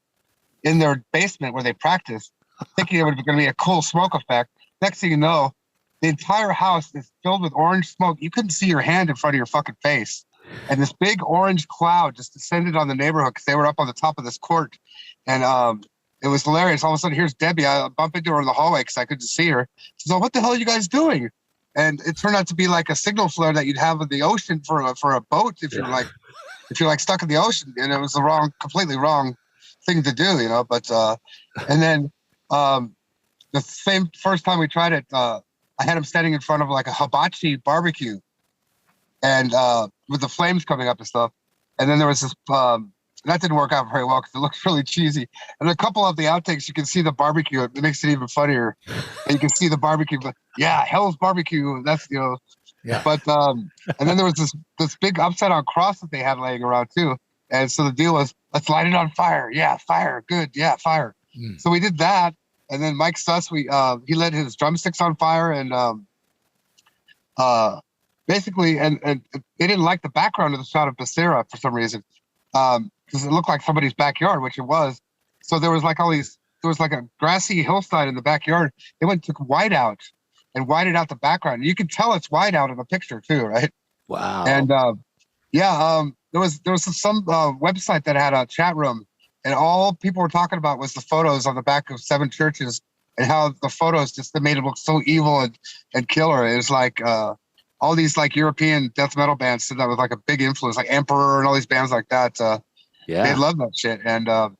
in their basement where they practiced, thinking it was going to be a cool smoke effect. Next thing you know, the entire house is filled with orange smoke. You couldn't see your hand in front of your fucking face. And this big orange cloud just descended on the neighborhood because they were up on the top of this court. And it was hilarious. All of a sudden, here's Debbie. I bump into her in the hallway because I couldn't see her. She's like, "What the hell are you guys doing?" And it turned out to be like a signal flare that you'd have in the ocean for a boat if you're like stuck in the ocean. And it was the completely wrong thing to do, But and then the same first time we tried it, I had him standing in front of like a hibachi barbecue, and with the flames coming up and stuff. And then there was this that didn't work out very well because it looked really cheesy. And a couple of the outtakes, you can see the barbecue. It makes it even funnier. And you can see the barbecue. But yeah, Hell's Barbecue. That's Yeah. But and then there was this big upside down cross that they had laying around too. And so the deal was, let's light it on fire. Yeah, fire. Good. Yeah, fire. So we did that. And then Mike Suss, he lit his drumsticks on fire, and basically, and they didn't like the background of the shot of Becerra for some reason, because it looked like somebody's backyard, which it was. So there was like a grassy hillside in the backyard. They went and took whiteout and whited out the background. You can tell it's whiteout in the picture too, right? Wow. And there was some website that had a chat room. And all people were talking about was the photos on the back of 7 churches, and how the photos just made it look so evil and killer. It was like all these like European death metal bands said that was like a big influence, like Emperor and all these bands like that. They loved that shit. And it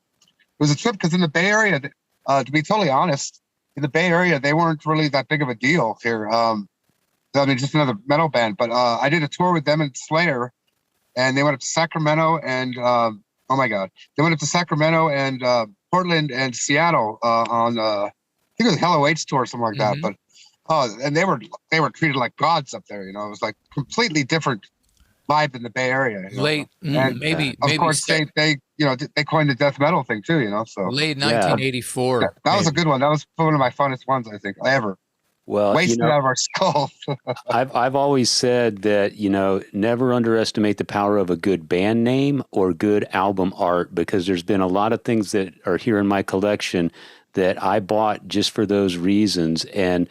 was a trip because in the Bay Area, to be totally honest, in the Bay Area, they weren't really that big of a deal here. I mean, just another metal band. But I did a tour with them and Slayer, and they went up to Sacramento and oh my God! They went up to Sacramento and Portland and Seattle on I think it was Hello H tour or something like that. But and they were treated like gods up there. It was like completely different vibe in the Bay Area. Maybe of course they coined the death metal thing too. So late 1984. Yeah, that was a good one. That was one of my funnest ones I think ever. Well, wasted out of our skulls. I've always said that, never underestimate the power of a good band name or good album art, because there's been a lot of things that are here in my collection that I bought just for those reasons. And,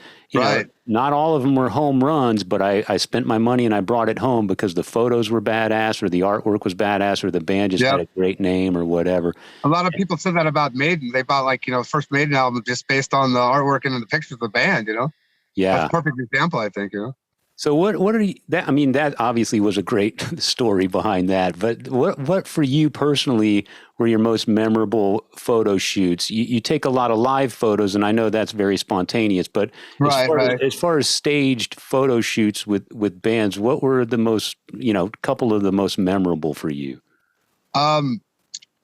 not all of them were home runs, but I spent my money and I brought it home because the photos were badass, or the artwork was badass, or the band just had a great name or whatever. A lot of people said that about Maiden. They bought first Maiden album just based on the artwork and the pictures of the band, Yeah. That's a perfect example, I think, So what are you, that, I mean, that obviously was a great story behind that, but what for you personally were your most memorable photo shoots? You take a lot of live photos, and I know that's very spontaneous, but as far as staged photo shoots with bands, what were the most, couple of the most memorable for you? Well,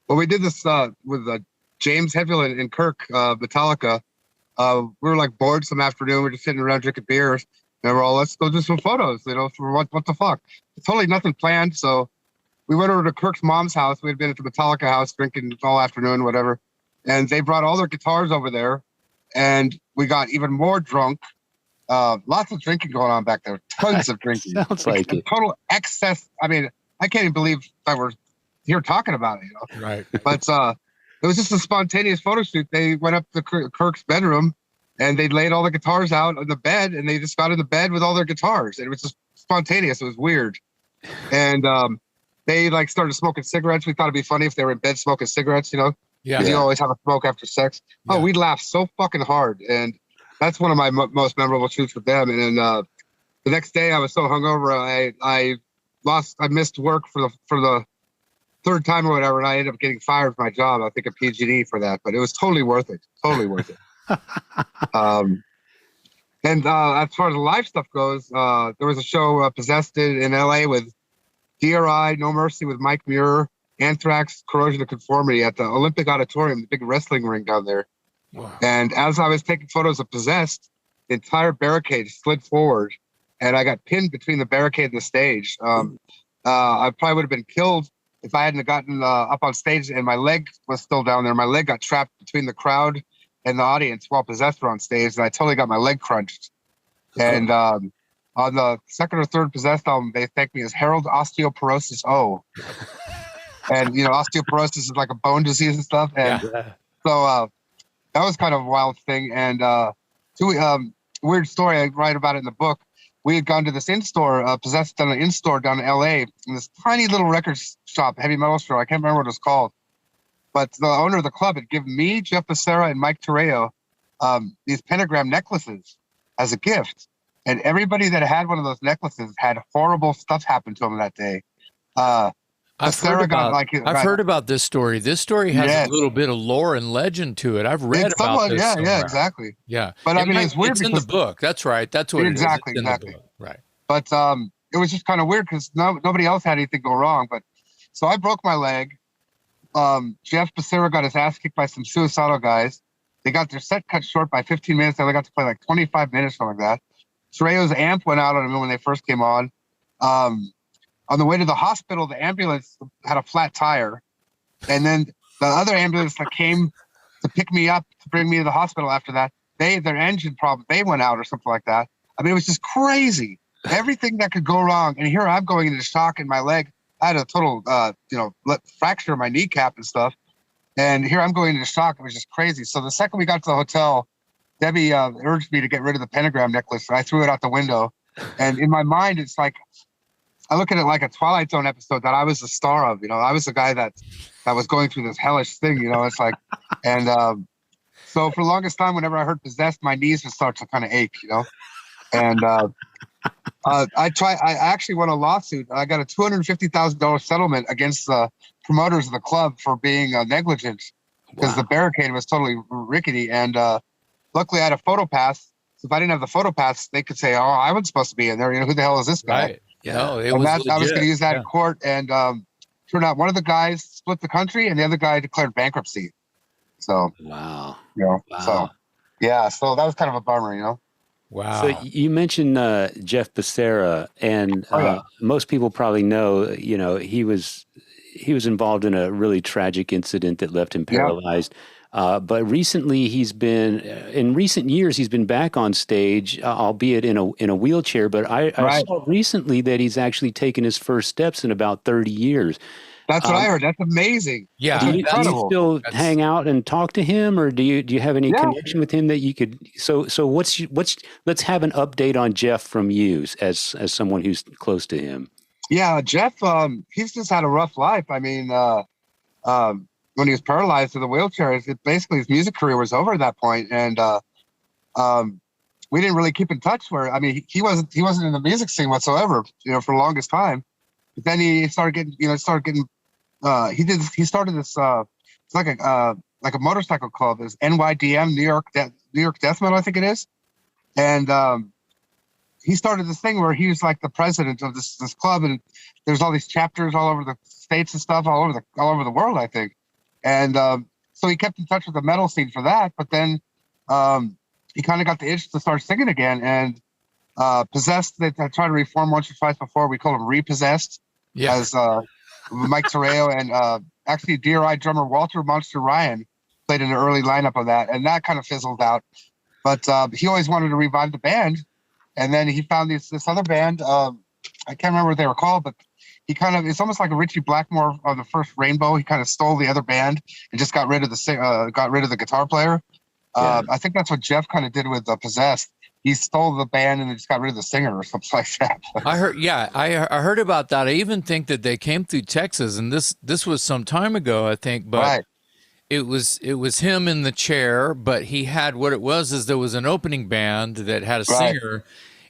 we did this with James Hetfield and Kirk, Metallica. We were like bored some afternoon. We're just sitting around drinking beers. And we're all, let's go do some photos, for what the fuck. Totally nothing planned. So we went over to Kirk's mom's house. We had been at the Metallica house drinking all afternoon, whatever. And they brought all their guitars over there. And we got even more drunk. Lots of drinking going on back there. Tons of drinking. Sounds like it. Total excess. I mean, I can't even believe that we're here talking about it, Right. But it was just a spontaneous photo shoot. They went up to Kirk's bedroom, and they laid all the guitars out on the bed, and they just got in the bed with all their guitars. And it was just spontaneous. It was weird. And they started smoking cigarettes. We thought it'd be funny if they were in bed smoking cigarettes, Yeah. Because you always have a smoke after sex. Yeah. Oh, we laughed so fucking hard. And that's one of my most memorable shoots with them. And then the next day I was so hungover, I missed work for the third time or whatever, and I ended up getting fired from my job. I think a PG&E for that, but it was totally worth it. Totally worth it. And as far as the live stuff goes, there was a show Possessed in LA with D.R.I, No Mercy with Mike Muir, Anthrax, Corrosion of Conformity at the Olympic Auditorium, the big wrestling ring down there. Wow. And as I was taking photos of Possessed, the entire barricade slid forward, and I got pinned between the barricade and the stage. I probably would have been killed if I hadn't gotten up on stage and my leg was still down there. My leg got trapped between the crowd and the audience while Possessed were on stage, and I totally got my leg crunched. And on the second or third Possessed album, they thanked me as Harald Osteoporosis O. And, osteoporosis is like a bone disease and stuff. And so that was kind of a wild thing. And weird story, I write about it in the book. We had gone to this in-store, Possessed done an in-store down in LA, in this tiny little record shop, heavy metal store. I can't remember what it was called. But the owner of the club had given me, Jeff Becerra, and Mike Terreo these pentagram necklaces as a gift. And everybody that had one of those necklaces had horrible stuff happen to them that day. I've heard about this story. This story has a little bit of lore and legend to it. I've read about this. Yeah, exactly. Yeah, but I mean, it's weird. It's in the book. That's right. That's what exactly, it is. Exactly. In the book. Right. But it was just kind of weird because nobody else had anything go wrong. But so I broke my leg. Jeff Becerra got his ass kicked by some Suicidal guys. They got their set cut short by 15 minutes. They only got to play like 25 minutes, something like that. Trejo's amp went out on him when they first came on. On the way to the hospital, the ambulance had a flat tire. And then the other ambulance that came to pick me up to bring me to the hospital after that, their engine problem, they went out or something like that. I mean, it was just crazy. Everything that could go wrong. And here I'm going into shock in my leg. I had a total, fracture in my kneecap and stuff. And here I'm going into shock. It was just crazy. So the second we got to the hotel, Debbie urged me to get rid of the pentagram necklace. And I threw it out the window. And in my mind, it's like, I look at it like a Twilight Zone episode that I was the star of. I was the guy that was going through this hellish thing. It's like, and so for the longest time, whenever I heard Possessed, my knees would start to kind of ache. And I actually won a lawsuit. I got a $250,000 settlement against the promoters of the club for being negligent because the barricade was totally rickety. And luckily, I had a photo pass. So if I didn't have the photo pass, they could say, "Oh, I wasn't supposed to be in there. Who the hell is this guy?" Right. Yeah, no, I was going to use that in court, and turned out one of the guys split the country, and the other guy declared bankruptcy. So wow. So so that was kind of a bummer, Wow. So you mentioned Jeff Becerra, and most people probably know, he was involved in a really tragic incident that left him paralyzed. But recently, in recent years, he's been back on stage, albeit in a wheelchair. But I saw recently that he's actually taken his first steps in about 30 years. That's what I heard. That's amazing. Yeah. Do you still hang out and talk to him, or do you have any connection with him that you could? So let's have an update on Jeff from you as someone who's close to him. Yeah, Jeff, he's just had a rough life. I mean, when he was paralyzed in the wheelchair, basically his music career was over at that point, and we didn't really keep in touch. He wasn't in the music scene whatsoever, for the longest time. But then he started getting, he started this, it's like a motorcycle club, this NYDM, New York Death Metal, I think it is, and he started this thing where he was like the president of this club, and there's all these chapters all over the states and stuff, all over the world, I think. And so he kept in touch with the metal scene for that, but then he kind of got the itch to start singing again. And Possessed, they tried to reform once or twice before. We called him Repossessed, as Mike Terreo and actually D.R.I drummer Walter Monster Ryan played in the early lineup of that, and that kind of fizzled out. But he always wanted to revive the band, and then he found this other band. I can't remember what they were called, but it's almost like a Richie Blackmore of the first Rainbow. He kind of stole the other band and just got rid of the guitar player. I think that's what Jeff kind of did with Possessed. He stole the band and just got rid of the singer or something like that. I heard about that. I even think that they came through Texas, and this was some time ago, I think, but it was him in the chair, but he had, what it was is there was an opening band that had a singer,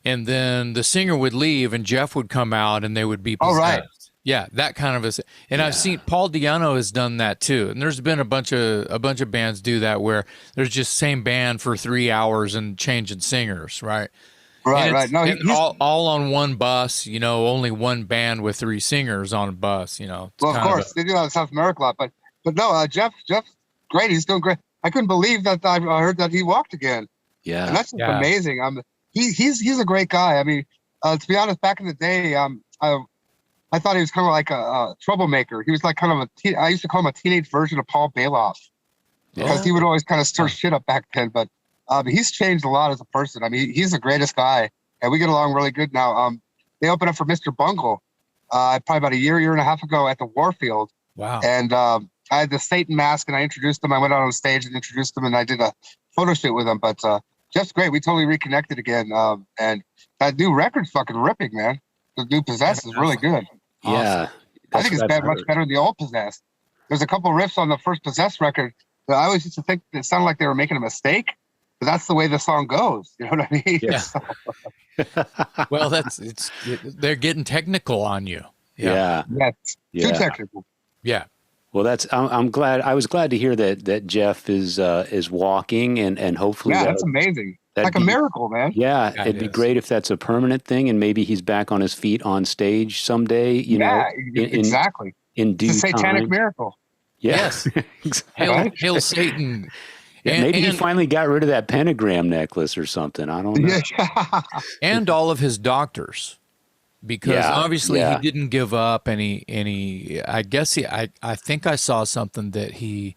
and then the singer would leave and Jeff would come out and they would be Possessed. Yeah, that kind of a, and I've seen Paul Diano has done that too. And there's been a bunch of bands do that where there's just same band for 3 hours and changing singers, right? Right. No, and he's all on one bus, only one band with 3 singers on a bus, It's well, of kind course they do that in South America a lot, but no, Jeff's great. He's doing great. I couldn't believe that I heard that he walked again. Yeah. And that's just amazing. He's a great guy. I mean, to be honest, back in the day, I thought he was kind of like a troublemaker. He was like kind of I used to call him a teenage version of Paul Bailoff because he would always kind of stir shit up back then. But he's changed a lot as a person. I mean, he's the greatest guy, and we get along really good now. They opened up for Mr. Bungle probably about a year and a half ago at the Warfield. Wow. And I had the Satan mask, and I introduced him. I went out on stage and introduced him, and I did a photo shoot with him. But Jeff's great. We totally reconnected again. And that new record's fucking ripping, man. The new Possessed is really good. Yeah. I think it's much better than the old Possessed. There's a couple riffs on the first Possessed record that I always used to think it sounded like they were making a mistake, but that's the way the song goes. You know what I mean? Yeah. Well, they're getting technical on you. Yeah. Too technical. Yeah. Well, I'm glad. I was glad to hear that Jeff is walking and hopefully. Yeah, that's amazing. Like a miracle, man. Yeah, it'd be great if that's a permanent thing, and maybe he's back on his feet on stage someday. Exactly. In due it's a satanic time. miracle. Yes. Hail Satan. Maybe he finally got rid of that pentagram necklace or something. I don't know. And all of his doctors. Because obviously he didn't give up, and he I guess I think I saw something that he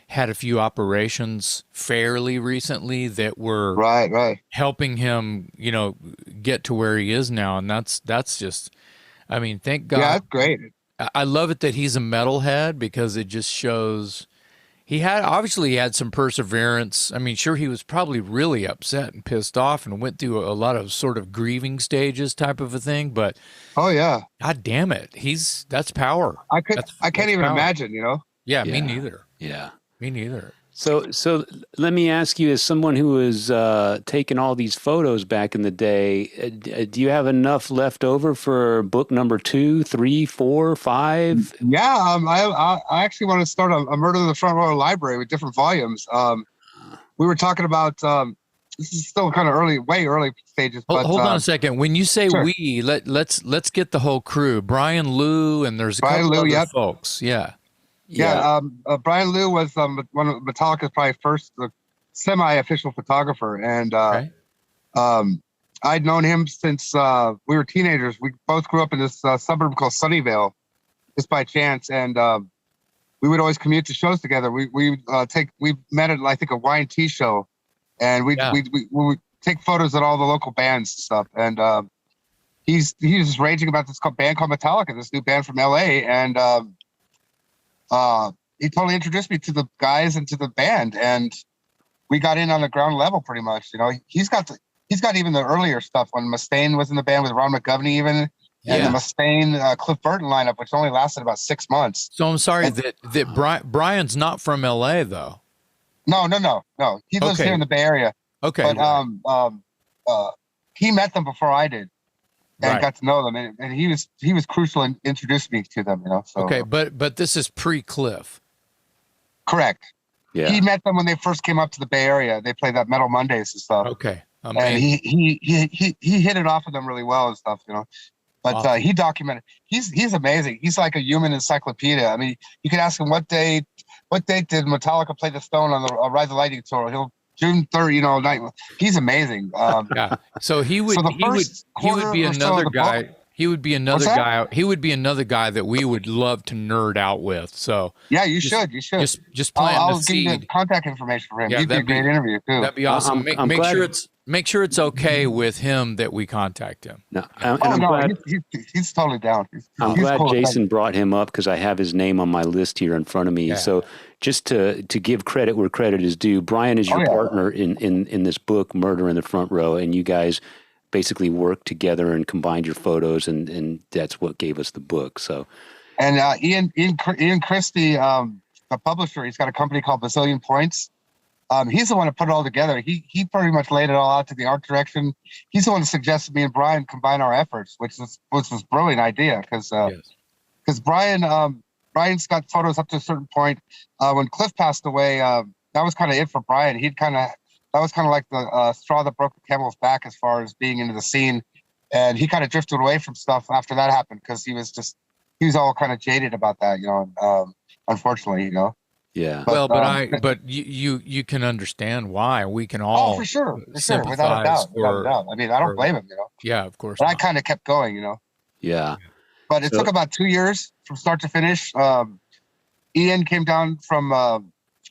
had a few operations fairly recently that were helping him, get to where he is now, and that's just, I mean, thank God. Yeah, that's great. I love it that he's a metalhead because it just shows he had some perseverance. I mean, sure, he was probably really upset and pissed off and went through a lot of sort of grieving stages type of a thing, but God damn it, that's power. I can't even imagine, Yeah, me neither. Yeah. Me neither. So let me ask you, as someone who was taking all these photos back in the day, do you have enough left over for book number 2, 3, 4, 5? Yeah, I actually want to start a Murder in the Front Row library with different volumes. We were talking about this is still kind of way early stages. But, hold on a second. When you say we, let's get the whole crew. Brian Lew, and there's a couple other folks. Yeah, Brian Lew was one of Metallica's probably first semi-official photographer, and I'd known him since we were teenagers. We both grew up in this suburb called Sunnyvale, just by chance, and we would always commute to shows together. We met at I think a Y&T show, and we would take photos at all the local bands and stuff. And he was raging about this band called Metallica, this new band from LA, and he totally introduced me to the guys and to the band, and we got in on the ground level pretty much. He's got even the earlier stuff when Mustaine was in the band with Ron McGovney even, and the Mustaine Cliff Burton lineup, which only lasted about 6 months. So I'm sorry that Brian's not from LA though. No. He lives here in the Bay Area. Okay. But he met them before I did. And got to know them, and he was crucial in introducing me to them. So. Okay, but this is pre-Cliff. Correct. Yeah. He met them when they first came up to the Bay Area. They played that Metal Mondays and stuff. Okay. And he hit it off with them really well and stuff. But awesome. He documented. He's amazing. He's like a human encyclopedia. I mean, you can ask him what date did Metallica play the Stone on the Ride the Lightning tour? He'll June 3rd, night. He's amazing. So he would be another guy. He would be another guy. He would be another guy that we would love to nerd out with. So yeah, you should. Just plant I'll the seed. give you the contact information for him. Yeah, He'd be a great interview too. That'd be awesome. Make sure it's okay with him that we contact him. No, he's totally down. I'm glad Jason brought him up because I have his name on my list here in front of me. Yeah. So just to give credit where credit is due, Brian is your partner in this book, Murder in the Front Row, and you guys basically worked together and combined your photos, and that's what gave us the book. So, and Ian Christie, the publisher, he's got a company called Bazillion Points. He's the one that put it all together. He pretty much laid it all out to the art direction. He's the one that suggested me and Brian combine our efforts, which was a brilliant idea because because Brian's got photos up to a certain point. When Cliff passed away, that was kind of it for Brian. That was kind of like the straw that broke the camel's back as far as being into the scene, and he kind of drifted away from stuff after that happened because he was all kind of jaded about that, unfortunately, Yeah. But you can understand why. We can all for sure, without a sympathize doubt, for. I mean, I don't blame him, Yeah, of course. But I kind of kept going, Yeah. But it took about 2 years from start to finish. Ian came down from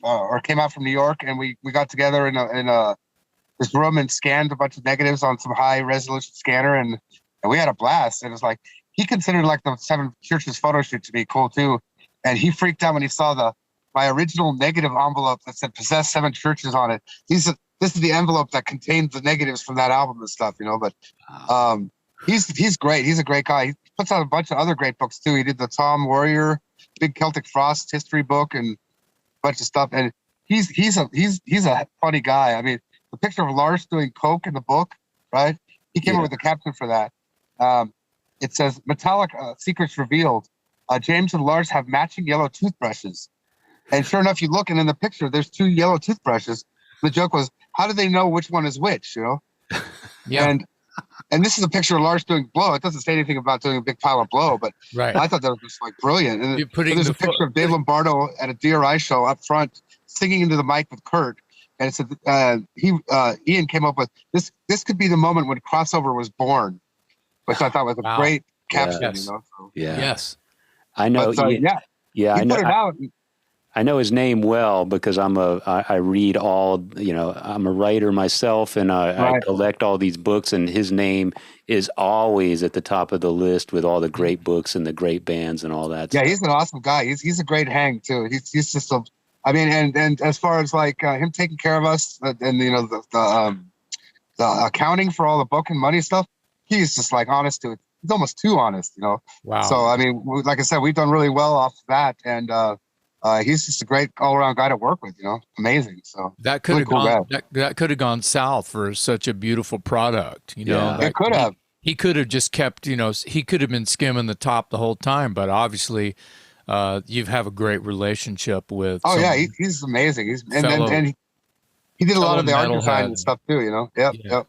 or came out from New York, and we got together in this room and scanned a bunch of negatives on some high resolution scanner, and we had a blast. And it was like he considered like the Seven Churches photo shoot to be cool too, and he freaked out when he saw my original negative envelope that said "Possessed Seven Churches" on it. This is the envelope that contained the negatives from that album and stuff, But he's great. He's a great guy. He puts out a bunch of other great books too. He did the Tom Warrior, Big Celtic Frost history book, and a bunch of stuff. And he's a funny guy. I mean, the picture of Lars doing coke in the book, right? He came up with the caption for that. It says Metallica secrets revealed. James and Lars have matching yellow toothbrushes. And sure enough, you look, and in the picture, there's 2 yellow toothbrushes. The joke was, how do they know which one is which, Yeah. And this is a picture of Lars doing blow. It doesn't say anything about doing a big pile of blow, but Right. I thought that was just like brilliant. And there's a picture of Dave Lombardo at a D.R.I. show up front, singing into the mic with Kurt. And it said, Ian came up with this. This could be the moment when crossover was born, which I thought was a great caption. Yes. So. Yeah. Yes. I know. But, yeah. I know. Put it out. I know his name well because I read all, I'm a writer myself, and I collect all these books, and his name is always at the top of the list with all the great books and the great bands and all that stuff. He's an awesome guy. He's a great hang too. He's just and as far as like him taking care of us and the accounting for all the book and money stuff, he's just like honest to it. He's almost too honest, Wow. So I mean, like I said, we've done really well off that, and he's just a great all-around guy to work with, amazing. So that could have gone that could have gone south for such a beautiful product, Yeah. It could have. He could have just kept, he could have been skimming the top the whole time, but obviously you have a great relationship with. Oh yeah, he's amazing. And he did a lot of the art design and stuff too, Yep.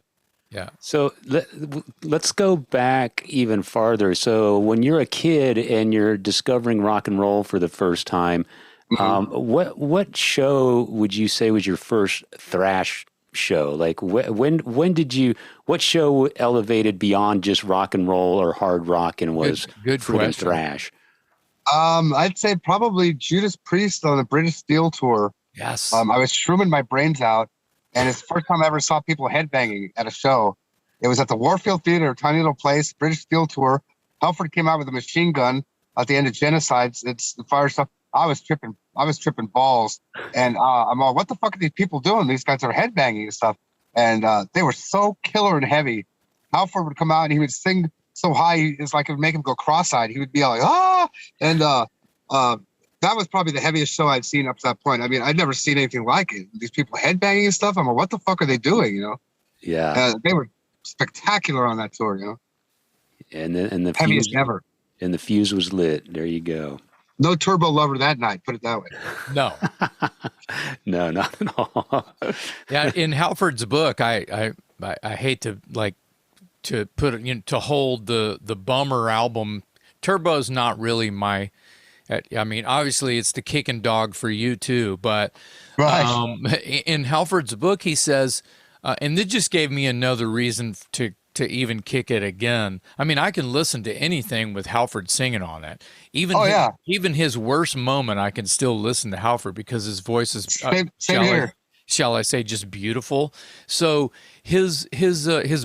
Yeah. So let's go back even farther. So when you're a kid and you're discovering rock and roll for the first time, what show would you say was your first thrash show? Like what show elevated beyond just rock and roll or hard rock and was good freaking thrash? I'd say probably Judas Priest on the British Steel tour. Yes. I was shrooming my brains out, and it's the first time I ever saw people headbanging at a show. It was at the Warfield Theater, a tiny little place, British Steel tour. Halford came out with a machine gun at the end of Genocides. It's the fire stuff. I was tripping balls, and I'm all, what the fuck are these people doing? These guys are headbanging and stuff, and they were so killer and heavy. Halford would come out and he would sing so high, it's like it would make him go cross-eyed. He would be like, ah, and that was probably the heaviest show I'd seen up to that point. I mean, I'd never seen anything like it. These people headbanging and stuff. I'm like, what the fuck are they doing? Yeah, they were spectacular on that tour. And the heaviest fuse, ever. And the fuse was lit. There you go. No Turbo Lover that night. Put it that way. No. No, not at all. Yeah, in Halford's book, I hate to to put it, to hold the Bummer album. Turbo's not really my. I mean, obviously, it's the kicking dog for you too. But in Halford's book, he says, and this just gave me another reason to even kick it again. I mean, I can listen to anything with Halford singing on it. Even his worst moment, I can still listen to Halford because his voice is same here. Shall I say, just beautiful. So his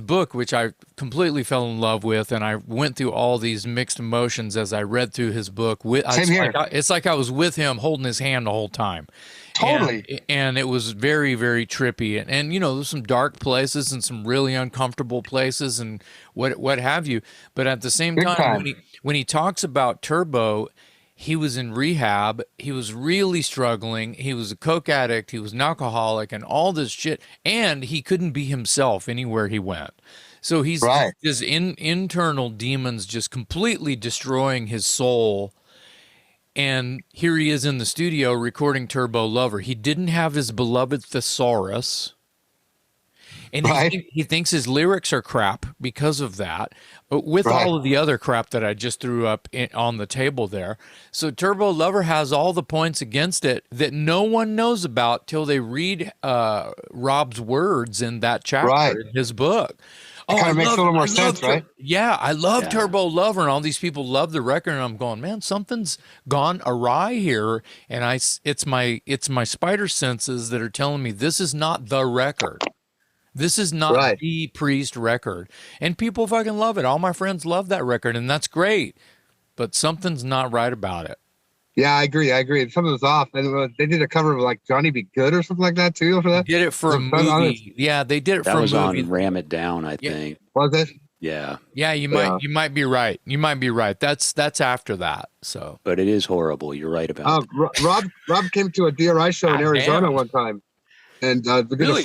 book, which I completely fell in love with, and I went through all these mixed emotions as I read through his book. It's like I was with him, holding his hand the whole time. Totally. And it was very, very trippy. And there's some dark places and some really uncomfortable places and what have you. But at the same time, when he talks about Turbo, he was in rehab. He was really struggling. He was a coke addict. He was an alcoholic and all this shit. And he couldn't be himself anywhere he went. So he's Right. his internal demons just completely destroying his soul. And here he is in the studio recording Turbo Lover. He didn't have his beloved thesaurus. And Right. he thinks his lyrics are crap because of that, but with Right. all of the other crap that I just threw up on the table there. So Turbo Lover has all the points against it that no one knows about till they read Rob's words in that chapter Right. in his book. It kind of makes a little more sense, right? Yeah, I love Yeah. Turbo Lover, and all these people love the record, and I'm going, man, something's gone awry here, and it's my spider senses that are telling me this is not the record. This is not Right. the Priest record. And people fucking love it. All my friends love that record, and that's great. But something's not right about it. Yeah, I agree. Something was off. And they did a cover of like Johnny Be Good or something like that too for that. Did it for a movie. Yeah, they did it That for a was movie. on Ram It Down, I think. Was it? Yeah. Yeah, you might be right. You might be right. That's after that. So, But it is horrible. You're right about that. Rob came to a D.R.I. show in Arizona damn. one time, and we did Really? a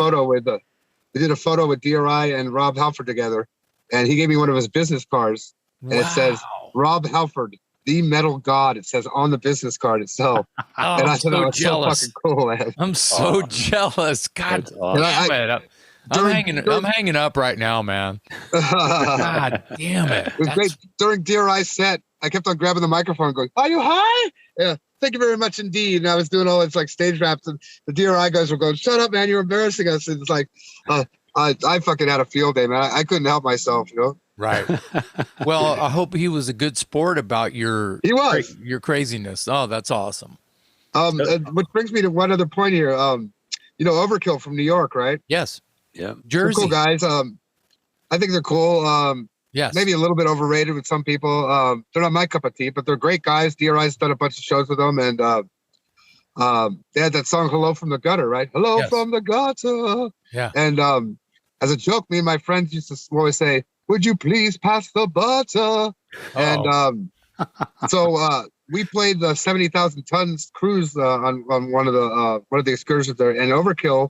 photo with D.R.I. and Rob Halford together, and he gave me one of his business cards, and it says Rob Halford, the metal god. It says on the business card itself. Oh, And I I'm thought that so was jealous. so fucking cool, man. I'm so jealous. God That's awesome. damn it. I'm hanging up right now, man. God damn it. It was great. During D.R.I.'s set, I kept on grabbing the microphone and going, "Are you high?" Yeah, thank you very much indeed. And I was doing all this like stage raps, and the D.R.I. guys were going, "Shut up, man, you're embarrassing us." And it's like, I fucking had a field day, man. I couldn't help myself, you know. Right. Well, I hope he was a good sport about your craziness. Oh, that's awesome. Which brings me to one other point here. Overkill from New York, right? Yes. Yeah. They're Jersey. cool guys. I think they're cool. Yes. Maybe a little bit overrated with some people. They're not my cup of tea, but they're great guys. D.R.I.'s done a bunch of shows with them, and they had that song "Hello from the Gutter," right? Hello Yes. from the gutter. Yeah. And as a joke, me and my friends used to always say, "Would you please pass the butter?" And so we played the 70,000 tons cruise on one of the excursions there, and Overkill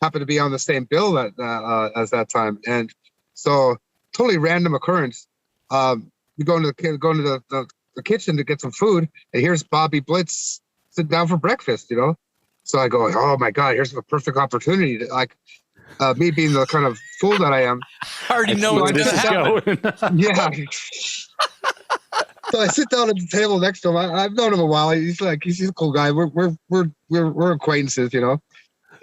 happened to be on the same bill as that time, and so totally random occurrence. We go into the kitchen to get some food, and here's Bobby Blitz sitting down for breakfast, you know. So I go, "Oh my God, here's the perfect opportunity to, like, me being the kind of fool that I am." I already know what's This going to is happen. going. Yeah. So I sit down at the table next to him. I've known him a while. He's a cool guy. We're acquaintances, you know.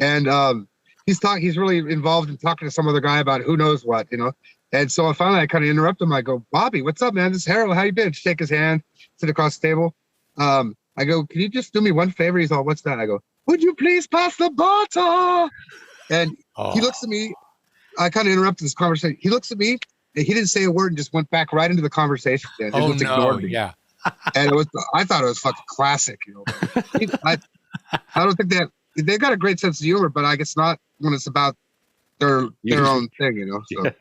And he's really involved in talking to some other guy about who knows what, you know. And so finally I kind of interrupt him. I go, "Bobby, what's up, man? This is Harold. How you been?" Shake his hand, sit across the table. I go, "Can you just do me one favor?" He's all, "What's that?" I go, "Would you please pass the butter?" And he looks at me. I kind of interrupted this conversation. He looks at me, and he didn't say a word and just went back right into the conversation. And just ignored me. Yeah. And I thought it was fucking classic, you know. I don't think they got a great sense of humor, but I guess not when it's about their own thing, you know. So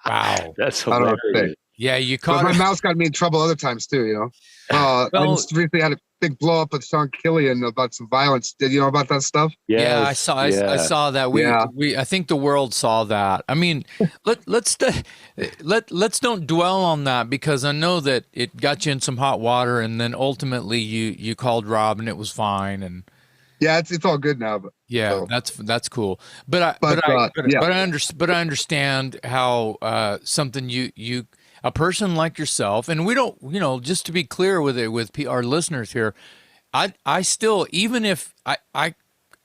Wow. That's I don't know what to hilarious. say. Yeah, you But caught my it. mouth's got me in trouble other times too, you know. I Well- just recently had a big blow up with Sean Killian about some violence. Did you know about that stuff? Yeah, Yes, I saw that. Yeah. I think the world saw that. I mean, let's don't dwell on that, because I know that it got you in some hot water, and then ultimately you called Rob and it was fine, and Yeah, it's all good now. But yeah, so. that's cool. But I understand how something you a person like yourself, and we don't, you know, just to be clear with our listeners here, I still, even if I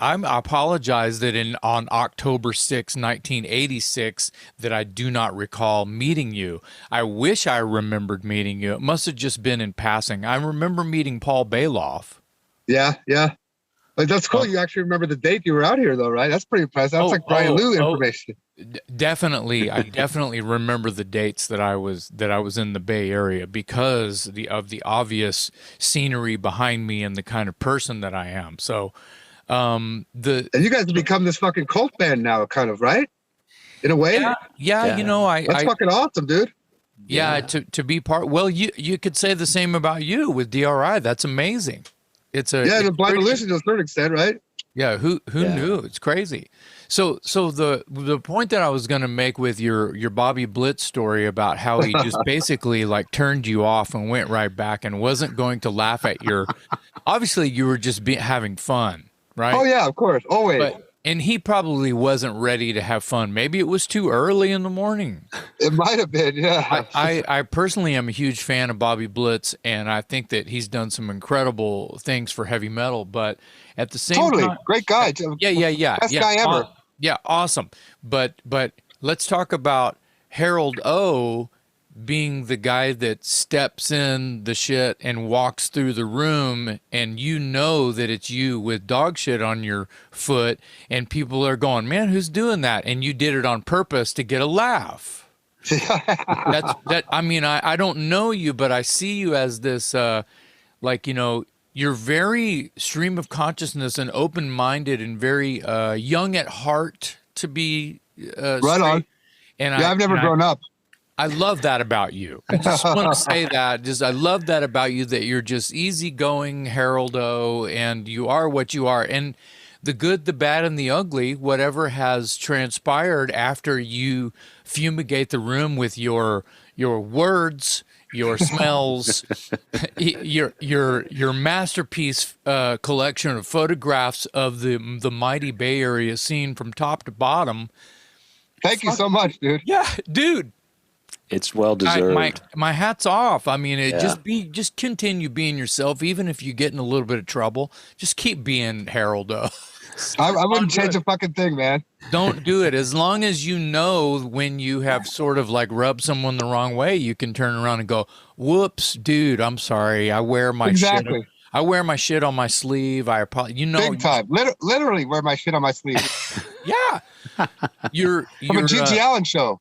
apologize that on October 6, 1986, that I do not recall meeting you. I wish I remembered meeting you. It must have just been in passing. I remember meeting Paul Bailoff. Yeah. But that's cool. You actually remember the date you were out here, though, right? That's pretty impressive. That's like Brian Lew information. Definitely, I definitely remember the dates that I was in the Bay Area because of the obvious scenery behind me and the kind of person that I am. So, And you guys have become this fucking cult band now, kind of, right? In a way. Yeah. You know, That's fucking awesome, dude. Yeah, to be part. Well, you could say the same about you with D.R.I. That's amazing. The Blind Illusion to a certain extent, right? Yeah, who Yeah. knew? It's crazy. So the point that I was going to make with your Bobby Blitz story about how he just basically like turned you off and went right back and wasn't going to laugh at your, obviously you were just having fun, Oh right? yeah, of course, always. And he probably wasn't ready to have fun. Maybe it was too early in the morning. It might have been, yeah. I personally am a huge fan of Bobby Blitz, and I think that he's done some incredible things for heavy metal. But at the same Totally, time, great guy. yeah, Best guy ever. yeah, awesome. But let's talk about Harald O being the guy that steps in the shit and walks through the room, and you know that it's you with dog shit on your foot, and people are going, "Man, who's doing that?" And you did it on purpose to get a laugh. I mean, I don't know you, but I see you as this like, you know, you're very stream of consciousness and open-minded and very young at heart to be Right straight. on. And Yeah, I've never grown up. I love that about you. I just want to say that. I love that about you, that you're just easygoing, Harald O, and you are what you are. And the good, the bad, and the ugly, whatever has transpired after you fumigate the room with your words, your smells, your masterpiece collection of photographs of the mighty Bay Area scene from top to bottom. Thank you so much, dude. Yeah, dude. It's well deserved. My hat's off. I mean, just continue being yourself, even if you get in a little bit of trouble. Just keep being Harald O. I wouldn't change a fucking thing, man. Don't do it. As long as you know when you have sort of like rubbed someone the wrong way, you can turn around and go, "Whoops, dude, I'm sorry. I wear my shit. I wear my shit on my sleeve. I apologize." You know, big time. Literally wear my shit on my sleeve. Yeah, you're from a G.G. Allen show.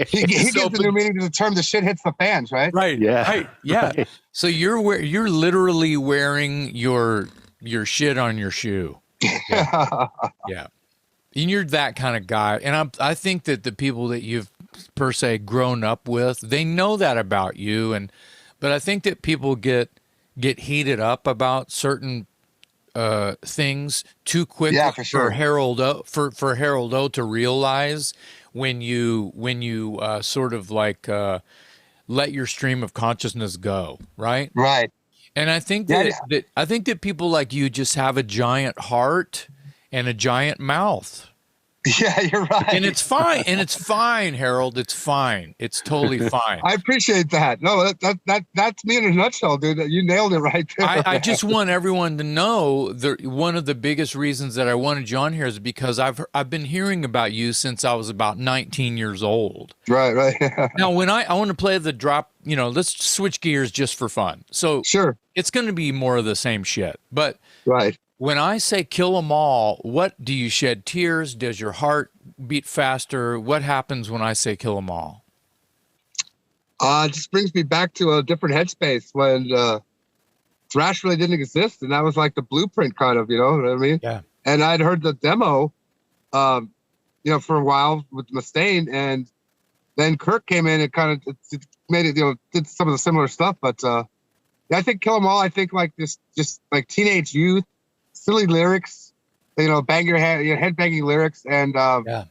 he gives a new meaning to the term "the shit hits the fans," right? Right. Yeah. Right. Yeah. Right. So you're literally wearing your shit on your shoe. Yeah. Yeah. And you're that kind of guy. And I think that the people that you've per se grown up with, they know that about you. But I think that people get heated up about certain things too quickly. Yeah, for sure. For Harald O to realize when you sort of like let your stream of consciousness go, right? Right. And I think that people like you just have a giant heart and a giant mouth. Yeah, you're right. And it's fine. And it's fine, Harald. It's fine. It's totally fine. I appreciate that. No, that's me in a nutshell, dude. You nailed it right there. I just want everyone to know one of the biggest reasons that I wanted you on here is because I've been hearing about you since I was about 19 years old. Right. Now, when I want to play the drop, you know, let's switch gears just for fun. So sure, it's going to be more of the same shit. But right. When I say kill them all, what do you shed tears? Does your heart beat faster? What happens when I say kill them all? It just brings me back to a different headspace when thrash really didn't exist, and that was like the blueprint, kind of, you know what I mean? Yeah. And I'd heard the demo, you know, for a while with Mustaine, and then Kirk came in and kind of made it, you know, did some of the similar stuff. But yeah, I think kill them all. I think like this, just like teenage youth. Silly lyrics, you know, bang your head banging lyrics, and yeah.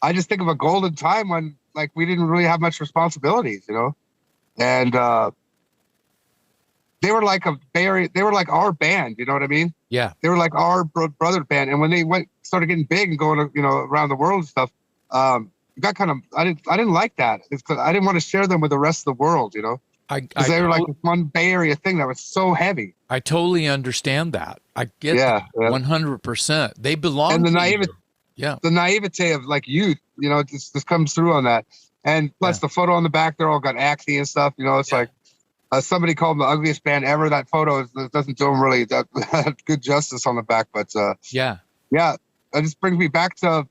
I just think of a golden time when like we didn't really have much responsibilities, you know, and they were like they were like our band, you know what I mean? Yeah, they were like our brother band, and when they started getting big and going, you know, around the world and stuff, it got kind of I didn't like that. It's 'cause I didn't want to share them with the rest of the world, you know. Because they were like this one Bay Area thing that was so heavy. I totally understand that. I get that 100%. They belong and the to naivety, the naivete of like youth, you know, this comes through on that. And plus the photo on the back, they're all got acne and stuff. You know, it's like somebody called them the ugliest band ever. That photo doesn't do them really that good justice on the back. But yeah, it just brings me back to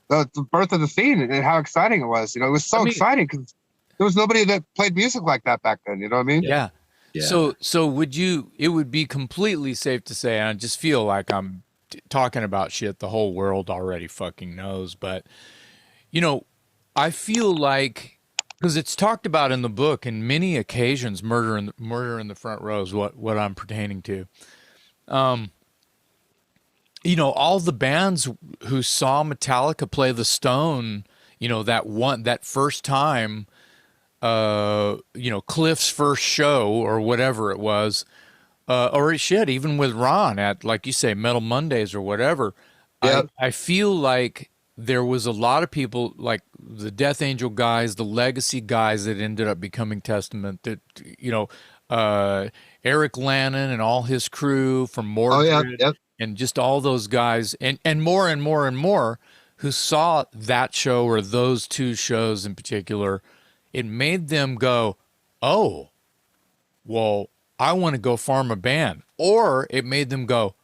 the birth of the scene and how exciting it was. You know, it was so exciting because there was nobody that played music like that back then. You know what I mean? Yeah. So it would be completely safe to say, and I just feel like I'm talking about shit the whole world already fucking knows, but you know, I feel like Because it's talked about in the book in many occasions. Murder in the Front Row is what I'm pertaining to. All the bands who saw Metallica play the Stone, that first time, Cliff's first show or whatever it was, or shit, even with Ron at, like you say, Metal Mondays or whatever. Yep. I feel like there was a lot of people, like the Death Angel guys, the Legacy guys that ended up becoming Testament, that, Eric Lannon and all his crew from Mordred, Oh, yeah. Yep. and just all those guys, and more and more and more, who saw that show or those two shows in particular. It made them go, oh, well, I want to go form a band. Or it made them go,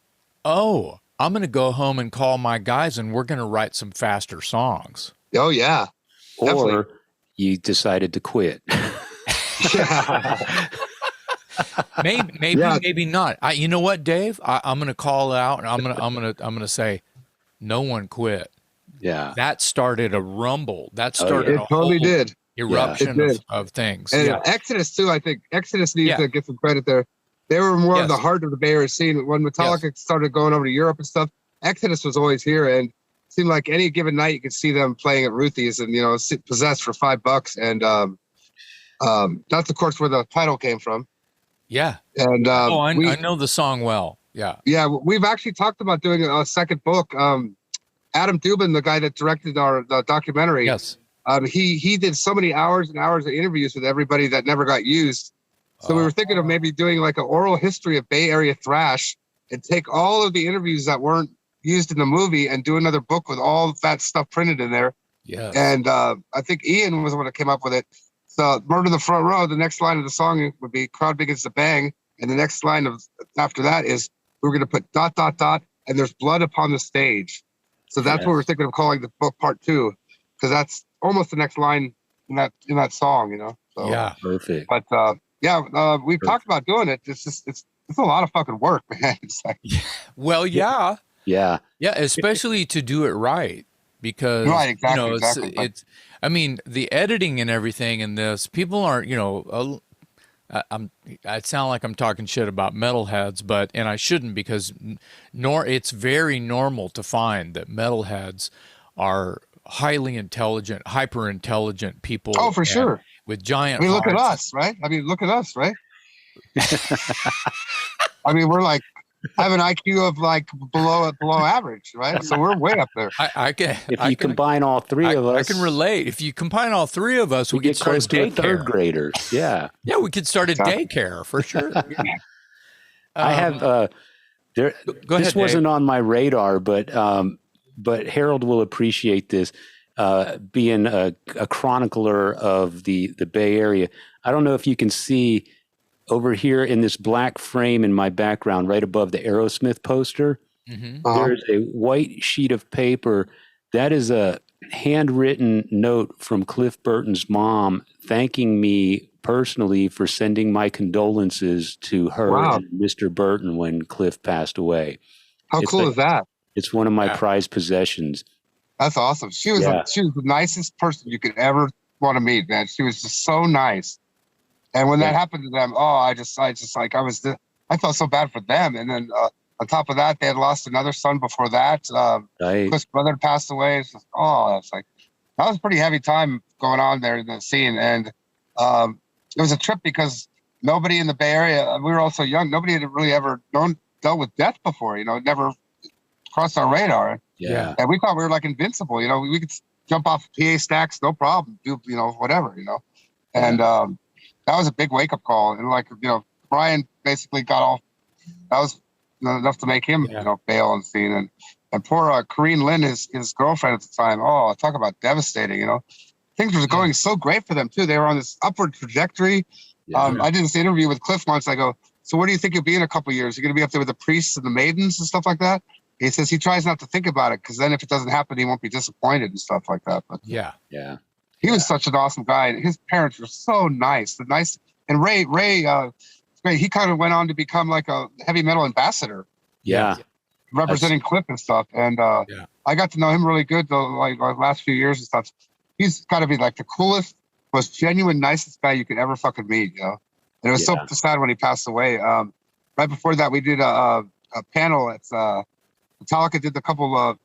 oh, I'm going to go home and call my guys and we're going to write some faster songs. Oh, yeah. Definitely. Or you decided to quit. Maybe not. You know what, Dave? I'm going to call out and I'm going to say, no one quit. Yeah. That started a rumble. That started It totally did. Eruption of things. And Exodus too. I think Exodus needs to get some credit there. They were more of the heart of the Bay Area scene. When Metallica started going over to Europe and stuff, Exodus was always here, and it seemed like any given night you could see them playing at Ruthie's and Possessed for $5. And that's of course where the title came from. Yeah. And I know the song well. Yeah. Yeah, we've actually talked about doing a second book. Adam Dubin, the guy that directed the documentary. Yes. He did so many hours and hours of interviews with everybody that never got used. So we were thinking of maybe doing like an oral history of Bay Area thrash and take all of the interviews that weren't used in the movie and do another book with all of that stuff printed in there. Yeah. And I think Ian was the one that came up with it. So Murder in the Front Row, the next line of the song would be Crowd Begins to Bang. And the next line after that is we're going to put ... and there's blood upon the stage. So that's what we're thinking of calling the book part 2, because that's almost the next line in that song, So, yeah, perfect. But we've talked about doing it. It's a lot of fucking work, man. It's like, Yeah. especially to do it right, because exactly. it's I mean, the editing and everything in this, people aren't, I sound like I'm talking shit about metalheads, and I shouldn't, because it's very normal to find that metalheads are highly intelligent, hyper intelligent people. Oh, for sure. With giant. Look at us, right? I mean, we're like, I have an IQ of like below average, right? So we're way up there. If you combine all three of us, I can relate. If you combine all three of us, we get close to a third grader. Yeah. Yeah, we could start a daycare for sure. I have Go ahead, this wasn't Dave. on my radar, but Harold will appreciate this. Being a chronicler of the Bay Area, I don't know if you can see over here in this black frame in my background, right above the Aerosmith poster, there's a white sheet of paper. That is a handwritten note from Cliff Burton's mom thanking me personally for sending my condolences to her and Mr. Burton when Cliff passed away. How cool is that? It's one of my prized possessions. That's awesome. She was the nicest person you could ever want to meet, man. She was just so nice. And when that happened to them, I felt so bad for them. And then on top of that, they had lost another son before that. Cliff's brother passed away. It's just, that was a pretty heavy time going on there in the scene. And it was a trip because nobody in the Bay Area, we were all so young, nobody had really ever dealt with death before, it never crossed our radar. Yeah. And we thought we were like invincible, we could jump off PA stacks, no problem, do, whatever, And that was a big wake up call. And Brian basically got all, that was enough to make him, bail on the scene. And poor Corrine Lynn, his girlfriend at the time, talk about devastating, Things were going so great for them too. They were on this upward trajectory. Yeah. I did this interview with Cliff once. I go, so where do you think you'll be in a couple of years? You're going to be up there with the priests and the maidens and stuff like that? He says he tries not to think about it, because then if it doesn't happen, he won't be disappointed and stuff like that. But he was such an awesome guy. His parents were so nice. And Ray, he kind of went on to become like a heavy metal ambassador. Yeah. Representing Cliff and stuff. And I got to know him really good the last few years and stuff. He's got to be like the coolest most genuine, nicest guy you could ever fucking meet, you know. And it was so sad when he passed away. Right before that, we did a panel at Metallica did a couple of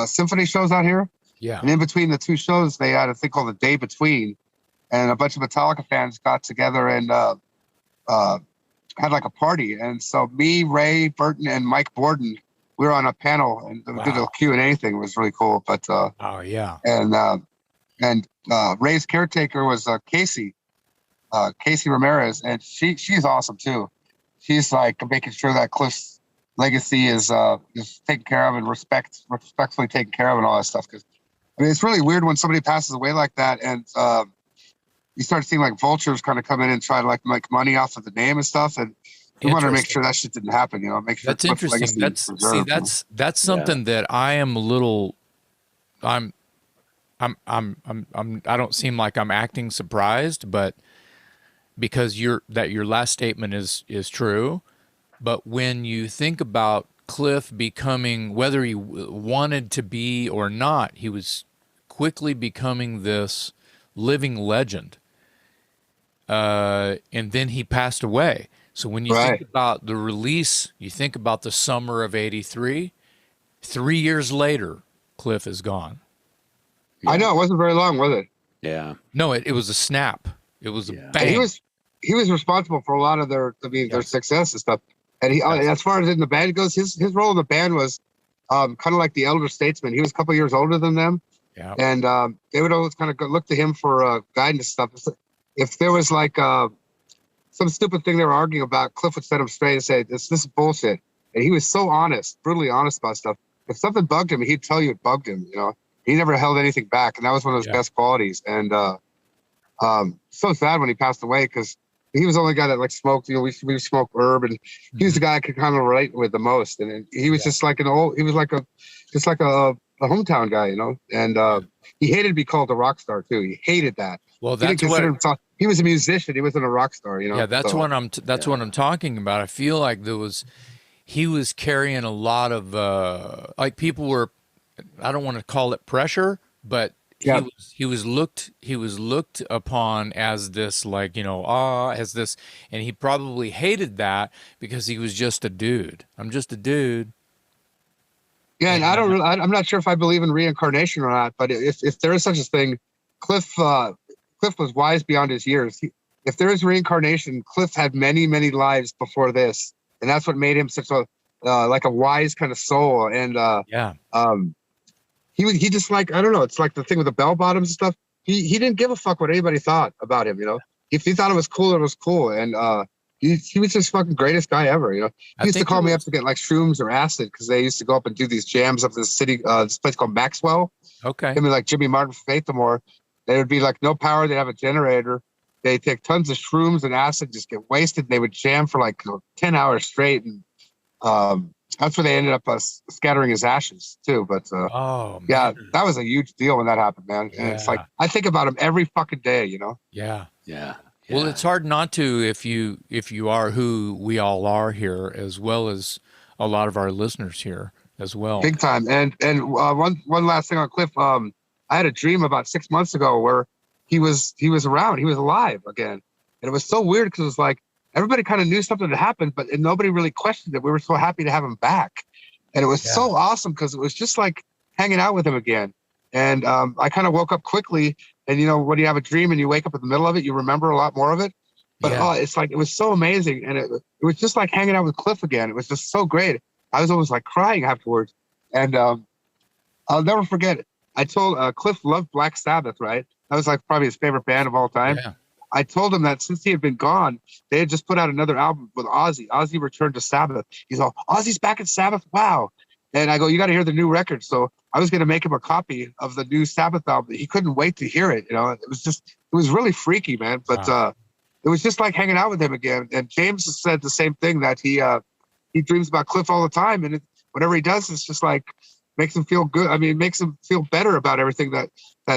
symphony shows out here. Yeah. And in between the two shows, they had a thing called the Day Between, and a bunch of Metallica fans got together and had like a party. And so me, Ray, Burton, and Mike Borden, we were on a panel and we did a Q&A thing. It was really cool. But oh yeah. And Ray's caretaker was Casey Ramirez, and she's awesome too. She's like making sure that Cliff's legacy is taken care of and respectfully taken care of and all that stuff. Because I mean, it's really weird when somebody passes away like that, and you start seeing like vultures kind of come in and try to like make money off of the name and stuff. And we wanted to make sure that shit didn't happen. You know, make sure that's interesting. That's something that I am a little. I don't seem like I'm acting surprised, but because your last statement is true. But when you think about Cliff becoming, whether he wanted to be or not, he was quickly becoming this living legend. And then he passed away. So when you think about the release, you think about the summer of '83, 3 years later, Cliff is gone. Yeah. I know, it wasn't very long, was it? Yeah. No, it was a snap. It was a bang. He was responsible for a lot of their success and stuff. And he, as far as in the band goes, his role in the band was kind of like the elder statesman. He was a couple years older than them. Yeah. And they would always kind of look to him for guidance stuff. If there was like some stupid thing they were arguing about, Cliff would set him straight and say, this is bullshit. And he was so honest, brutally honest about stuff. If something bugged him, he'd tell you it bugged him, you know. He never held anything back, and that was one of his best qualities. And so sad when he passed away, because he was the only guy that like smoked. You know, we smoked herb, and he was the guy I could kind of relate with the most. And he was just like he was like a hometown guy, you know. And he hated to be called a rock star too. He hated that. Well, that's what he was a musician. He wasn't a rock star, you know. Yeah, that's what I'm talking about. I feel like he was carrying a lot of like people were. I don't want to call it pressure, but he was looked upon as this, like, you know, as this, and he probably hated that because he was just a dude. I'm just a dude. Yeah, and I'm not sure if I believe in reincarnation or not, but if there is such a thing, Cliff was wise beyond his years. If there is reincarnation, Cliff had many, many lives before this, and that's what made him such a like a wise kind of soul. And he just like, I don't know, it's like the thing with the bell bottoms and stuff. He didn't give a fuck what anybody thought about him, you know. If he thought it was cool, it was cool. And he was just fucking greatest guy ever, you know. He used to call me up to get like shrooms or acid, because they used to go up and do these jams up in the city, this place called Maxwell. Okay. Him and like Jimmy Martin from Fillmore. There would be like no power. They'd have a generator. They'd take tons of shrooms and acid, just get wasted. And they would jam for like 10 hours straight. And that's where they ended up scattering his ashes too. But yeah, that was a huge deal when that happened, man. And it's like, I think about him every fucking day, you know? Yeah. Yeah. Well, it's hard not to if you are who we all are here, as well as a lot of our listeners here as well. Big time. And one last thing on Cliff. I had a dream about 6 months ago where he was around. He was alive again, and it was so weird because it was like everybody kind of knew something had happened, but nobody really questioned it. We were so happy to have him back, and it was so awesome because it was just like hanging out with him again. And I kind of woke up quickly. And, you know, when you have a dream and you wake up in the middle of it, you remember a lot more of it. But it's like, it was so amazing. And it was just like hanging out with Cliff again. It was just so great. I was almost like crying afterwards. And I'll never forget it. I told Cliff loved Black Sabbath, right? That was like probably his favorite band of all time. Yeah. I told him that since he had been gone, they had just put out another album with Ozzy. Ozzy returned to Sabbath. He's all, Ozzy's back at Sabbath? Wow. And I go, you got to hear the new record. So I was going to make him a copy of the new Sabbath album. He couldn't wait to hear it. You know, it was really freaky, man. But it was just like hanging out with him again. And James said the same thing, that he dreams about Cliff all the time. And whatever he does, it's just like makes him feel good. I mean, it makes him feel better about everything that,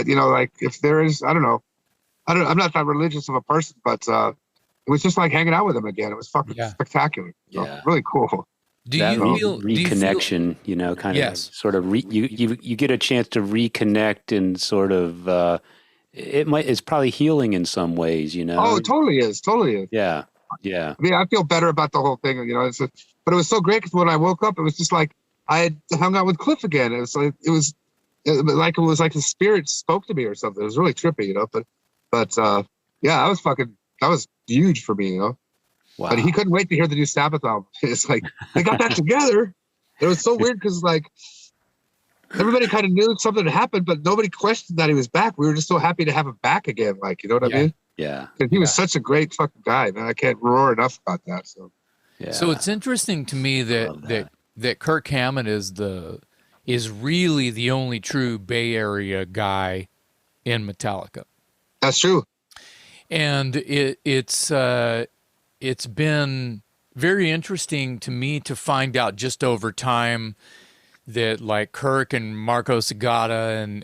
you know, like if there is, I don't know. I'm not that religious of a person, but it was just like hanging out with him again. It was fucking spectacular. So, really cool. Do you feel reconnection? You know, kind of sort of you get a chance to reconnect and sort of it's probably healing in some ways, you know? Oh, it totally is. Totally is. Yeah. Yeah. I mean, I feel better about the whole thing, you know. But it was so great because when I woke up, it was just like I had hung out with Cliff again. It was like it was like the spirit spoke to me or something. It was really trippy, you know. But yeah, that was huge for me, you know. Wow. But he couldn't wait to hear the new Sabbath album. It's like they got that together. It was so weird because like everybody kind of knew something had happened, but nobody questioned that he was back. We were just so happy to have him back again. Like, you know what I mean? Yeah. He was such a great fucking guy, man. I can't roar enough about that. So, yeah. So it's interesting to me that Kirk Hammett is really the only true Bay Area guy in Metallica. that's true. And it's been very interesting to me to find out just over time that like Kirk and Marco Sagata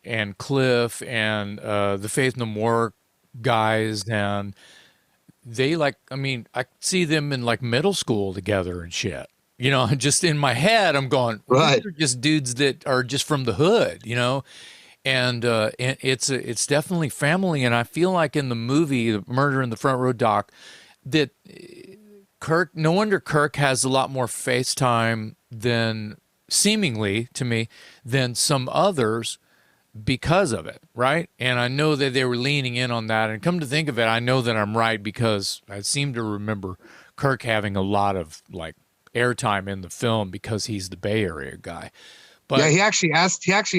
and Cliff and the Faith No More guys, and they like, I mean, I see them in like middle school together and shit. You know, just in my head, I'm going, Right. these are just dudes that are just from the hood, you know? And it's definitely family. And I feel like in the movie, The Murder in the Front Row Doc, that Kirk, no wonder Kirk has a lot more face time than seemingly to me than some others because of it, right? And I know that they were leaning in on that. And come to think of it, I know that I'm right because I seem to remember Kirk having a lot of like airtime in the film because he's the Bay Area guy. But yeah, he actually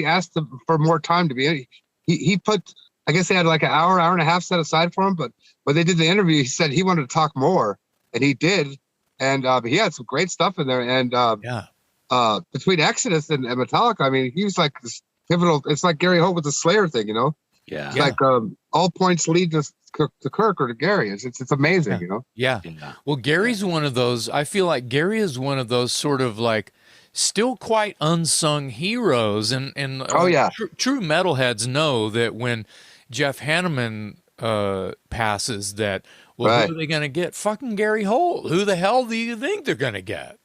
asked them for more time to be. He put, I guess they had like an hour and a half set aside for him. But when they did the interview, he said he wanted to talk more, and he did. And he had some great stuff in there. And between Exodus and Metallica, I mean, he was like this pivotal. It's like Gary Holt with the Slayer thing, you know. Yeah. It's like all points lead to Kirk or to Gary. It's amazing, you know. Yeah. Well, Gary's one of those. I feel like Gary is one of those sort of like still quite unsung heroes, and true metalheads know that when Jeff Hanneman passes, that who are they going to get? Fucking Gary Holt. Who the hell do you think they're going to get?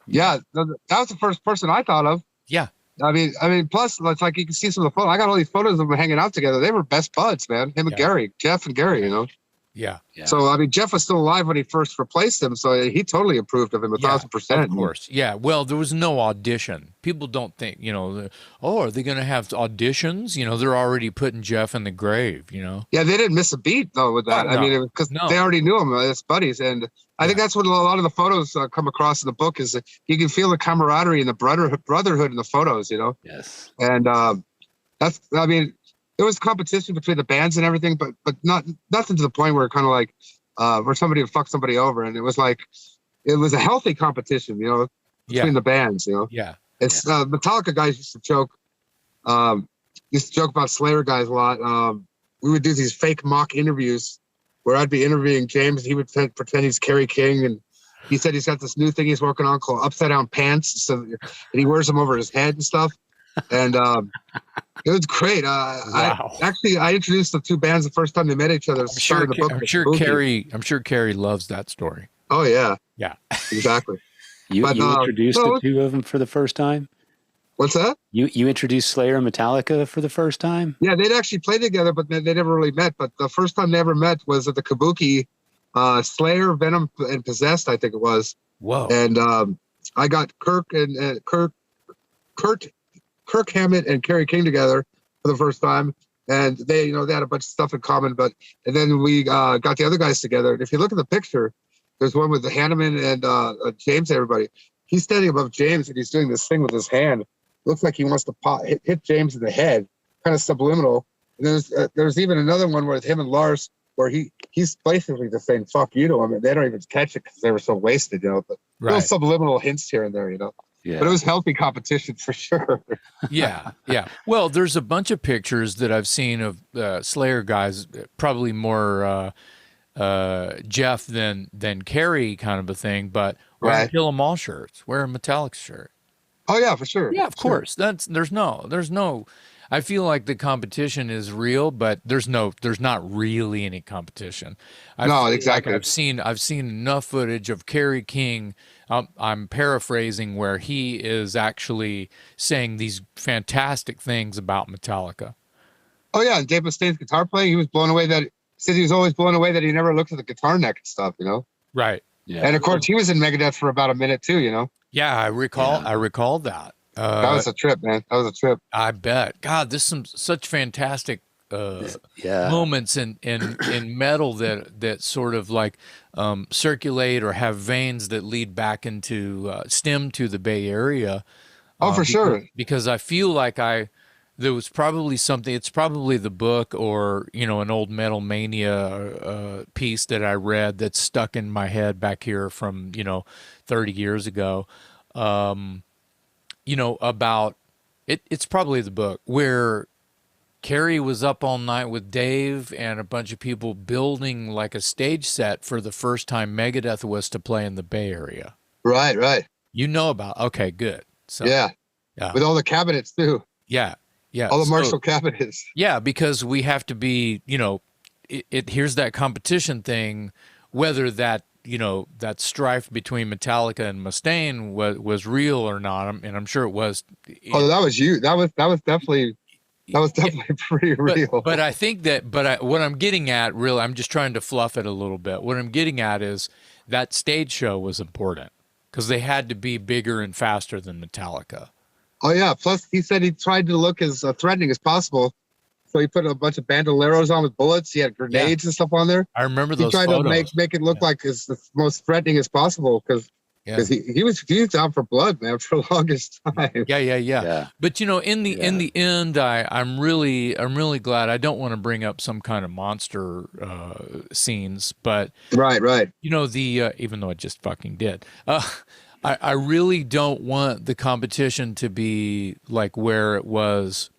Yeah, that was the first person I thought of. Yeah. I mean, plus it's like you can see some of the photos. I got all these photos of them hanging out together. They were best buds, man. Him and Gary, Jeff and Gary, you know. Yeah. So I mean, Jeff was still alive when he first replaced him, so he totally approved of him 1,000%. Of course. Yeah. Well, there was no audition. People don't think, you know, are they going to have auditions? You know, they're already putting Jeff in the grave, you know? Yeah, they didn't miss a beat, though, with that. I mean, because they already knew him as buddies. And I think that's what a lot of the photos come across in the book is that you can feel the camaraderie and the brotherhood in the photos, you know? Yes. And that's, I mean, there was competition between the bands and everything, but nothing to the point where kind of like where somebody would fuck somebody over. And it was a healthy competition, you know, between the bands, you know. Yeah. It's Metallica guys used to joke about Slayer guys a lot. We would do these fake mock interviews where I'd be interviewing James. He would pretend he's Kerry King, and he said he's got this new thing he's working on called upside down pants, and he wears them over his head and stuff. And it was great. Wow. I introduced the two bands the first time they met each other. I'm sure Carrie loves that story. Oh yeah. Yeah. Exactly. You introduced the two of them for the first time? What's that? You introduced Slayer and Metallica for the first time? Yeah, they'd actually played together, but they never really met. But the first time they ever met was at the Kabuki, Slayer, Venom, and Possessed, I think it was. Whoa. And I got Kirk Hammett and Kerry King together for the first time, and they had a bunch of stuff in common. And then we got the other guys together. And if you look at the picture, there's one with the Hanneman and James. Everybody, he's standing above James, and he's doing this thing with his hand. Looks like he wants to hit James in the head, kind of subliminal. And there's even another one with him and Lars, where he's basically just saying "fuck you" to him, and they don't even catch it because they were so wasted, you know. But little subliminal hints here and there, you know. Yeah. But it was healthy competition for sure. Yeah. Well, there's a bunch of pictures that I've seen of Slayer guys, probably more Jeff than Kerry kind of a thing, but wearing Kill 'Em All shirts, wearing Metallica shirt. Oh yeah, for sure. Yeah, of course. There's no. I feel like the competition is real, but there's not really any competition. Exactly. Like I've seen enough footage of Kerry King. I'm paraphrasing where he is actually saying these fantastic things about Metallica. Oh yeah, and Dave Mustaine's guitar playing, he was blown away that said he was always blown away that he never looked at the guitar neck and stuff, you know. Right. Yeah. And of course, he was in Megadeth for about a minute too, you know. Yeah, I recall. Yeah. I recall that. That was a trip, man. That was a trip. I bet. God, this is some such fantastic moments in metal that sort of like circulate or have veins that lead back into stem to the Bay Area. Oh, for sure. Because I feel like there was probably something. It's probably the book or an old Metal Mania piece that I read that's stuck in my head back here from 30 years ago. About it. It's probably the book where Kerry was up all night with Dave and a bunch of people building like a stage set for the first time Megadeth was to play in the Bay Area. Right. Okay, good. So yeah. With all the cabinets too. Yeah. All the Marshall cabinets. Yeah, because we have to be, here's that competition thing, whether that, that strife between Metallica and Mustaine was real or not. And I'm sure it was. Oh, that was you. That was definitely pretty real. But I think what I'm getting at, really, I'm just trying to fluff it a little bit. What I'm getting at is that stage show was important because they had to be bigger and faster than Metallica. Oh, yeah. Plus, he said he tried to look as threatening as possible. So he put a bunch of bandoleros on with bullets. He had grenades and stuff on there. I remember those photos. He tried photos. to make it look like as the most threatening as possible because he was out for blood, man, for the longest time. Yeah. But in the end, I'm really glad. I don't want to bring up some kind of monster scenes, but right. Even though I just fucking did. I really don't want the competition to be like where it was,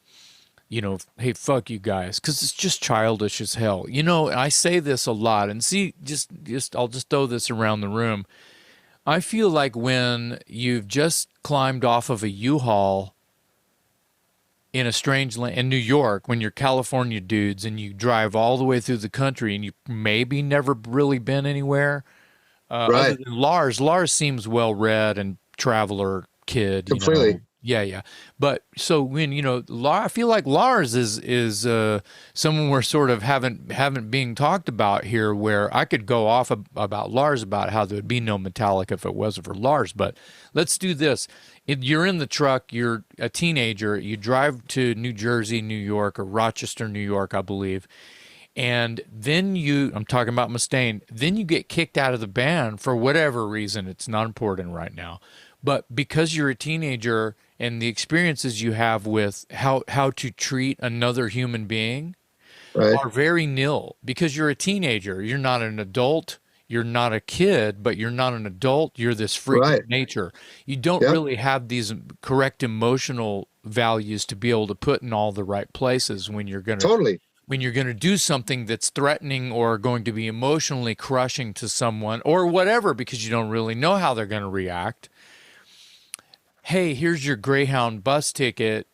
hey, fuck you guys, because it's just childish as hell. I say this a lot, and see, I'll just throw this around the room. I feel like when you've just climbed off of a U-Haul in a strange land in New York, when you're California dudes and you drive all the way through the country and you maybe never really been anywhere. Other than Lars seems well read and traveler kid. Completely. Yeah. But so when I feel like Lars is someone we're sort of haven't being talked about here. Where I could go off about Lars about how there would be no Metallica if it wasn't for Lars. But let's do this. You're in the truck. You're a teenager. You drive to New Jersey, New York, or Rochester, New York, I believe. And then I'm talking about Mustaine, then you get kicked out of the band for whatever reason. It's not important right now. But because you're a teenager and the experiences you have with how to treat another human being are very nil. Because you're a teenager. You're not an adult. You're not a kid, but you're not an adult. You're this freak of nature. You don't really have these correct emotional values to be able to put in all the right places when you're going to... When you're going to do something that's threatening or going to be emotionally crushing to someone or whatever, because you don't really know how they're going to react. Hey, here's your Greyhound bus ticket.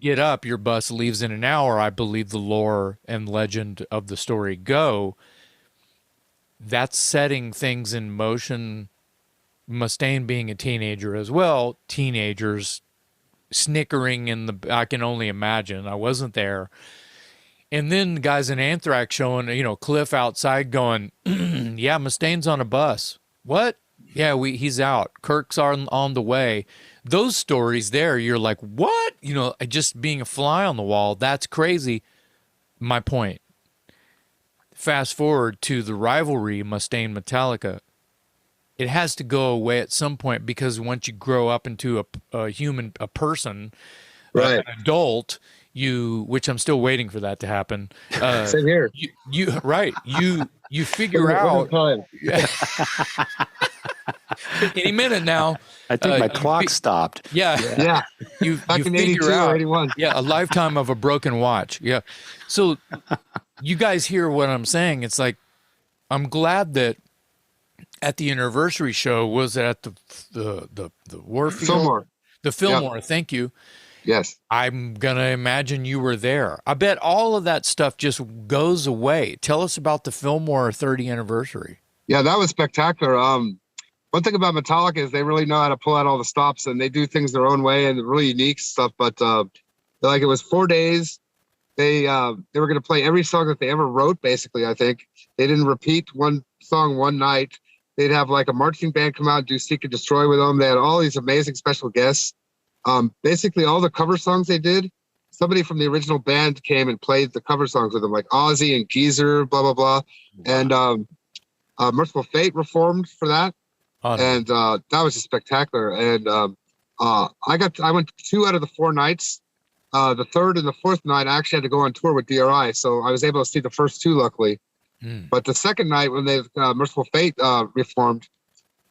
Get up. Your bus leaves in an hour. I believe the lore and legend of the story go. That's setting things in motion. Mustaine being a teenager as well. Teenagers snickering I can only imagine. I wasn't there. And then guys in Anthrax showing, Cliff outside going, yeah, Mustaine's on a bus. What? Yeah, he's out. Kirk's on the way. Those stories there, you're like, what? Just being a fly on the wall, that's crazy. My point. Fast forward to the rivalry, Mustaine Metallica. It has to go away at some point because once you grow up into a person, an adult, which I'm still waiting for that to happen. Same here. You figure out any minute now. I think my clock stopped. Yeah. You figure out a lifetime of a broken watch. Yeah. So you guys hear what I'm saying? It's like I'm glad that at the anniversary show was at the Warfield, Fillmore. The Fillmore. Thank you. Yes. I'm going to imagine you were there. I bet all of that stuff just goes away. Tell us about the Fillmore 30th anniversary. Yeah, that was spectacular. One thing about Metallica is they really know how to pull out all the stops and they do things their own way and really unique stuff. But it was 4 days. they were going to play every song that they ever wrote. Basically, I think they didn't repeat one song one night. They'd have like a marching band come out and do Seek and Destroy with them. They had all these amazing special guests. Basically, all the cover songs they did, somebody from the original band came and played the cover songs with them, like Ozzy and Geezer, blah, blah, blah. Wow. And Merciful Fate reformed for that. Oh, and that was just spectacular. And I went 2 out of the 4 nights. The third and the fourth night, I actually had to go on tour with D.R.I. So I was able to see the first 2, luckily. But the second night, when they Merciful Fate reformed,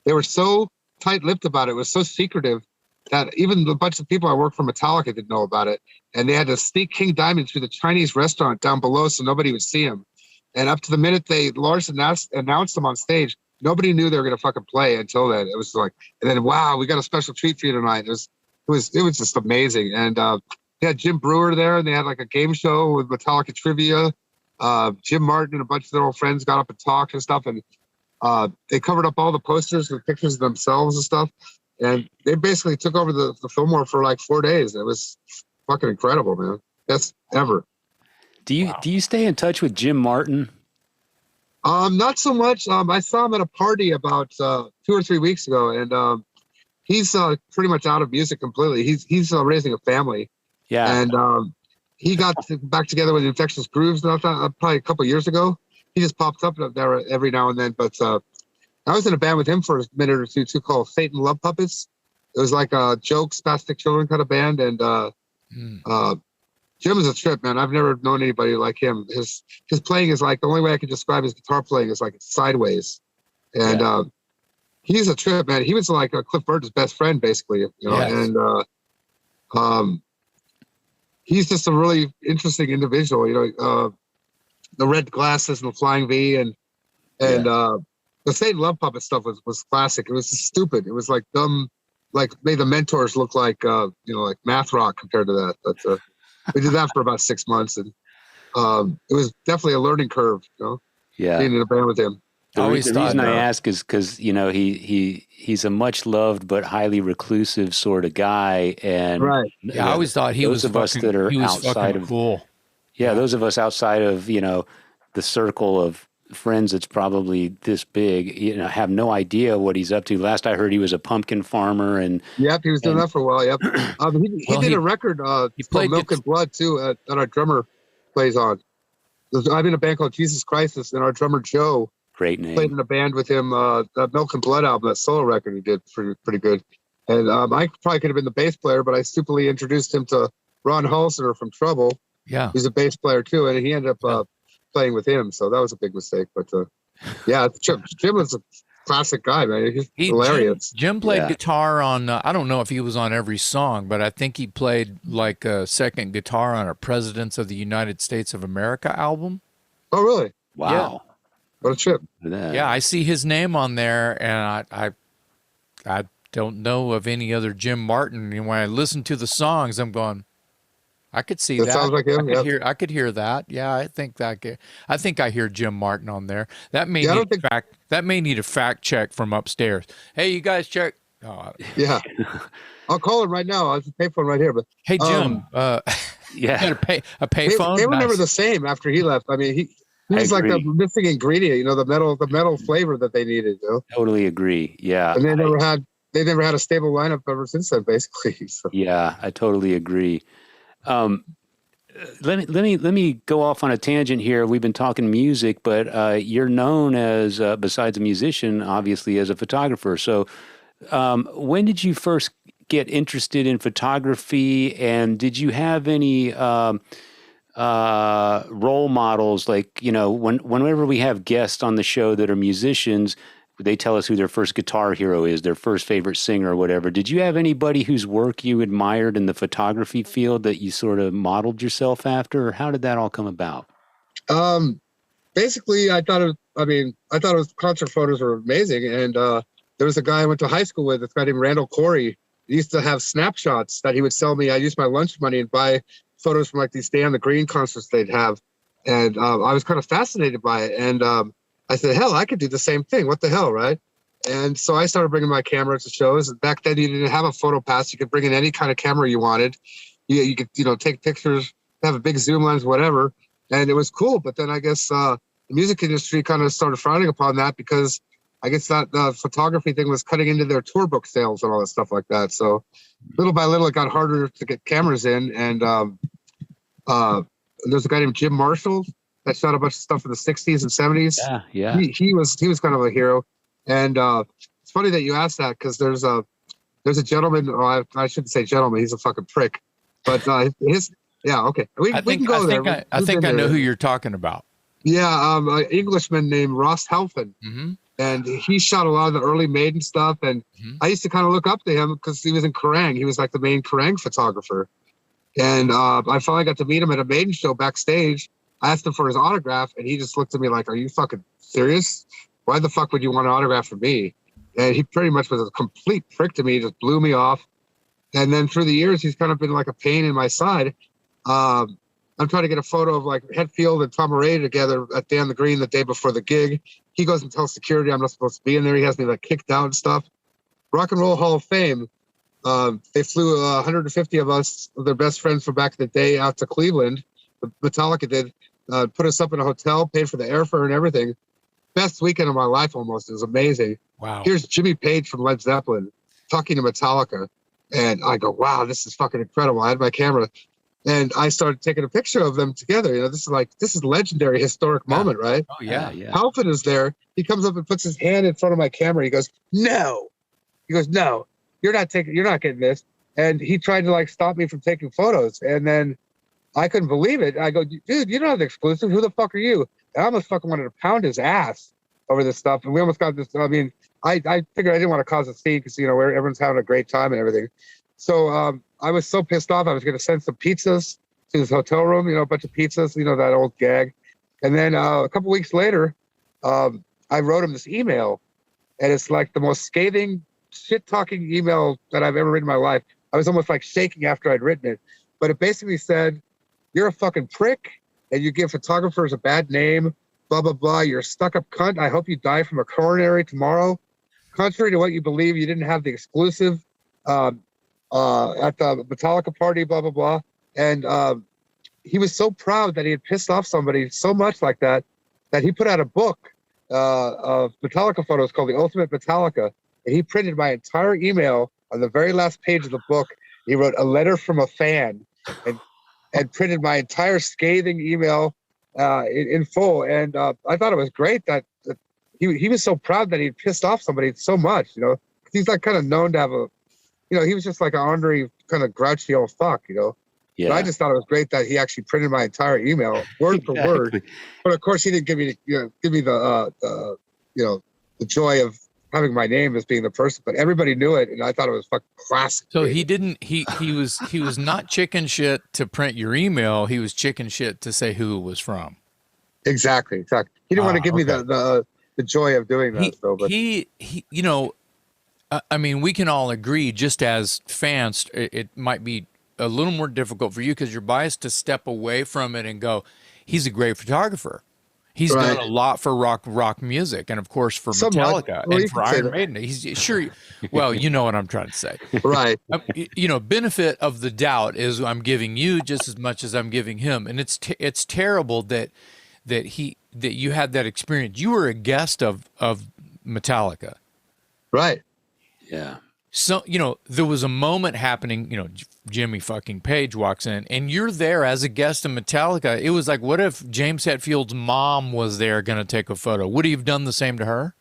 they were so tight-lipped about it. It was so secretive that even a bunch of people I worked for Metallica didn't know about it. And they had to sneak King Diamond through the Chinese restaurant down below so nobody would see him. And up to the minute Lars announced them on stage, nobody knew they were going to fucking play until then. It was like, and then, wow, we got a special treat for you tonight. It was just amazing. And they had Jim Brewer there, and they had like a game show with Metallica trivia. Jim Martin and a bunch of their old friends got up and talked and stuff. And they covered up all the posters with pictures of themselves and stuff. And they basically took over the Fillmore for like 4 days. It was fucking incredible, man. Best ever. Do you stay in touch with Jim Martin? Not so much. I saw him at a party about 2 or 3 weeks ago, and he's pretty much out of music completely. He's raising a family. Yeah. And he got back together with Infectious Grooves probably a couple of years ago. He just popped up there every now and then. But I was in a band with him for a minute or two called Satan Love Puppets. It was like a joke, spastic children kind of band. And Jim is a trip, man. I've never known anybody like him. His playing is like, the only way I can describe his guitar playing is like sideways. And he's a trip, man. He was like Cliff Burton's best friend, basically. You know, yes. And he's just a really interesting individual. You know, the red glasses and the flying V, and the Satan Love Puppet stuff was classic. It was just stupid. It was like dumb, like made the Mentors look like like math rock compared to that. But we did that for about 6 months, and it was definitely a learning curve. You know, being in a band with him. The reason I ask is because he's a much loved but highly reclusive sort of guy, and right. I always thought he was us that are outside of cool. Yeah, those of us outside of the circle of friends that's probably this big, have no idea what he's up to. Last I heard, he was a pumpkin farmer, and yep, he was doing that for a while. Yep, he did a record. He played Milk and Blood too, that our drummer plays on. I'm in a band called Jesus Crisis, and our drummer Joe. Great name. Played in a band with him, that Milk and Blood album, that solo record he did, pretty good. And I probably could have been the bass player, but I stupidly introduced him to Ron Halsener from Trouble. Yeah. He's a bass player too, and he ended up playing with him, so that was a big mistake. But Jim was a classic guy, man. He's hilarious. Jim played guitar on, I don't know if he was on every song, but I think he played like a second guitar on a Presidents of the United States of America album. Oh, really? Wow. Yeah. What a trip. Yeah, I see his name on there, and I don't know of any other Jim Martin. And when I listen to the songs, I'm going, I could see that. Sounds like him. I could hear that. Yeah, I think I hear Jim Martin on there. That may need a fact check from upstairs. Hey, you guys check. Oh. Yeah, I'll call him right now. I'll just pay phone right here. But hey, Jim. You got a pay phone. They were never the same after he left. I mean, he was like the missing ingredient, the metal flavor that they needed. Totally agree. Yeah. And they never had a stable lineup ever since then, basically. So. Yeah, I totally agree. Let me go off on a tangent here. We've been talking music, but you're known as, besides a musician, obviously as a photographer. So when did you first get interested in photography, and did you have any role models? Like, whenever we have guests on the show that are musicians, they tell us who their first guitar hero is, their first favorite singer or whatever. Did you have anybody whose work you admired in the photography field that you sort of modeled yourself after, or how did that all come about? Basically, I thought concert photos were amazing. And there was a guy I went to high school with, this guy named Randall Corey. He used to have snapshots that he would sell me. I used my lunch money and buy photos from like these Stay on the Green concerts they'd have. And I was kind of fascinated by it. And I said, hell, I could do the same thing. What the hell, right? And so I started bringing my camera to shows. And back then, you didn't have a photo pass. You could bring in any kind of camera you wanted. You could, take pictures have a big zoom lens, whatever. And it was cool. But then I guess the music industry kind of started frowning upon that because I guess that photography thing was cutting into their tour book sales and all that stuff like that. So little by little, it got harder to get cameras in. And there's a guy named Jim Marshall that shot a bunch of stuff in the 60s and 70s. Yeah. He was kind of a hero. And it's funny that you asked that because there's a gentleman. Oh, I shouldn't say gentleman. He's a fucking prick. But okay. We can go there. I think I know who you're talking about. Yeah, an Englishman named Ross Halfin. Mm-hmm. And he shot a lot of the early Maiden stuff. And I used to kind of look up to him because he was in Kerrang. He was like the main Kerrang photographer. And I finally got to meet him at a Maiden show backstage. I asked him for his autograph, and he just looked at me like, "Are you fucking serious? Why the fuck would you want an autograph from me?" And he pretty much was a complete prick to me. He just blew me off. And then through the years, he's kind of been like a pain in my side. I'm trying to get a photo of like Hetfield and Tom Araya together at Dan the Green the day before the gig. He goes and tells security I'm not supposed to be in there. He has me like kicked out and stuff. Rock and Roll Hall of Fame. They flew 150 of us, their best friends from back in the day, out to Cleveland. Metallica did, put us up in a hotel, paid for the airfare and everything. Best weekend of my life almost. It was amazing. Wow. Here's Jimmy Page from Led Zeppelin talking to Metallica. And I go, wow, this is fucking incredible. I had my camera. And I started taking a picture of them together. You know, this is legendary, historic moment, right? Oh, yeah. Halfin is there. He comes up and puts his hand in front of my camera. He goes, no. No, you're not getting this. And he tried to like stop me from taking photos. And then I couldn't believe it. I go, dude, you don't have the exclusive. Who the fuck are you? And I almost fucking wanted to pound his ass over this stuff. And we almost got this. I mean, I figured I didn't want to cause a scene because, you know, everyone's having a great time and everything. So I was so pissed off. I was going to send some pizzas to his hotel room, you know, a bunch of pizzas, you know, that old gag. And then a couple weeks later, I wrote him this email. And it's like the most scathing, shit-talking email that I've ever written in my life. I was almost like shaking after I'd written it. But it basically said, you're a fucking prick, and you give photographers a bad name, blah, blah, blah. You're a stuck-up cunt. I hope you die from a coronary tomorrow. Contrary to what you believe, you didn't have the exclusive at the Metallica party, blah, blah, blah. And he was so proud that he had pissed off somebody so much like that he put out a book of Metallica photos called The Ultimate Metallica. And he printed my entire email on the very last page of the book. He wrote a letter from a fan and printed my entire scathing email in full. And I thought it was great that he was so proud that he pissed off somebody so much, you know. He's like kind of known to have a, you know, he was just like an ornery, kind of grouchy old fuck, you know. Yeah. But I just thought it was great that he actually printed my entire email word for word. But of course, he didn't give me the joy of having my name as being the person. But everybody knew it, and I thought it was fucking classic. So he didn't. He was not chicken shit to print your email. He was chicken shit to say who it was from. Exactly. He didn't want to give me the joy of doing that. He you know, I mean, we can all agree, just as fans, it might be a little more difficult for you because you're biased to step away from it and go, he's a great photographer. He's done a lot for rock music, and of course for Metallica and for Iron Maiden. He's sure. Well, you know what I'm trying to say, right? You know, benefit of the doubt is I'm giving you just as much as I'm giving him, and it's terrible that you had that experience. You were a guest of Metallica, right? Yeah. So, you know, there was a moment happening, you know, Jimmy fucking Page walks in and you're there as a guest of Metallica. It was like, what if James Hetfield's mom was there going to take a photo? Would he have done the same to her?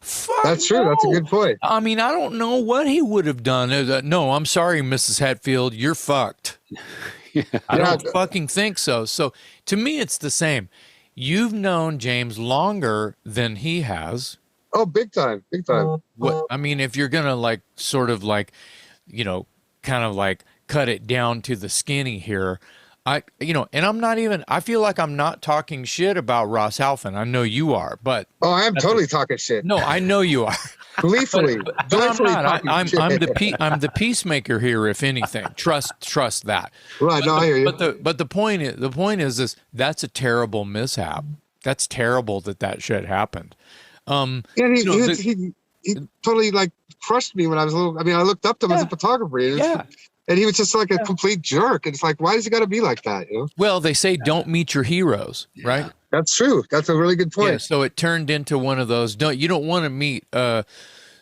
Fuck That's true. That's a good point. I mean, I don't know what he would have done. No, I'm sorry, Mrs. Hetfield, you're fucked. I don't fucking think so. So to me, it's the same. You've known James longer than he has. Oh, big time. What I mean, if you're gonna like sort of like, you know, kind of like cut it down to the skinny here, and I feel like I'm not talking shit about Ross Halfin. I know you are, but I am totally talking shit. No, I know you are. Gleefully. But I'm not. I'm the peacemaker here, if anything. Trust that. Right. But I hear you. But the point is this: that's a terrible mishap. That's terrible that shit happened. He totally like crushed me when I was little. I mean, I looked up to him as a photographer. And and he was just like a complete jerk. And it's like, why does he got to be like that? You know? Well, they say don't meet your heroes, right? That's true. That's a really good point. Yeah, so it turned into one of those. You don't want to meet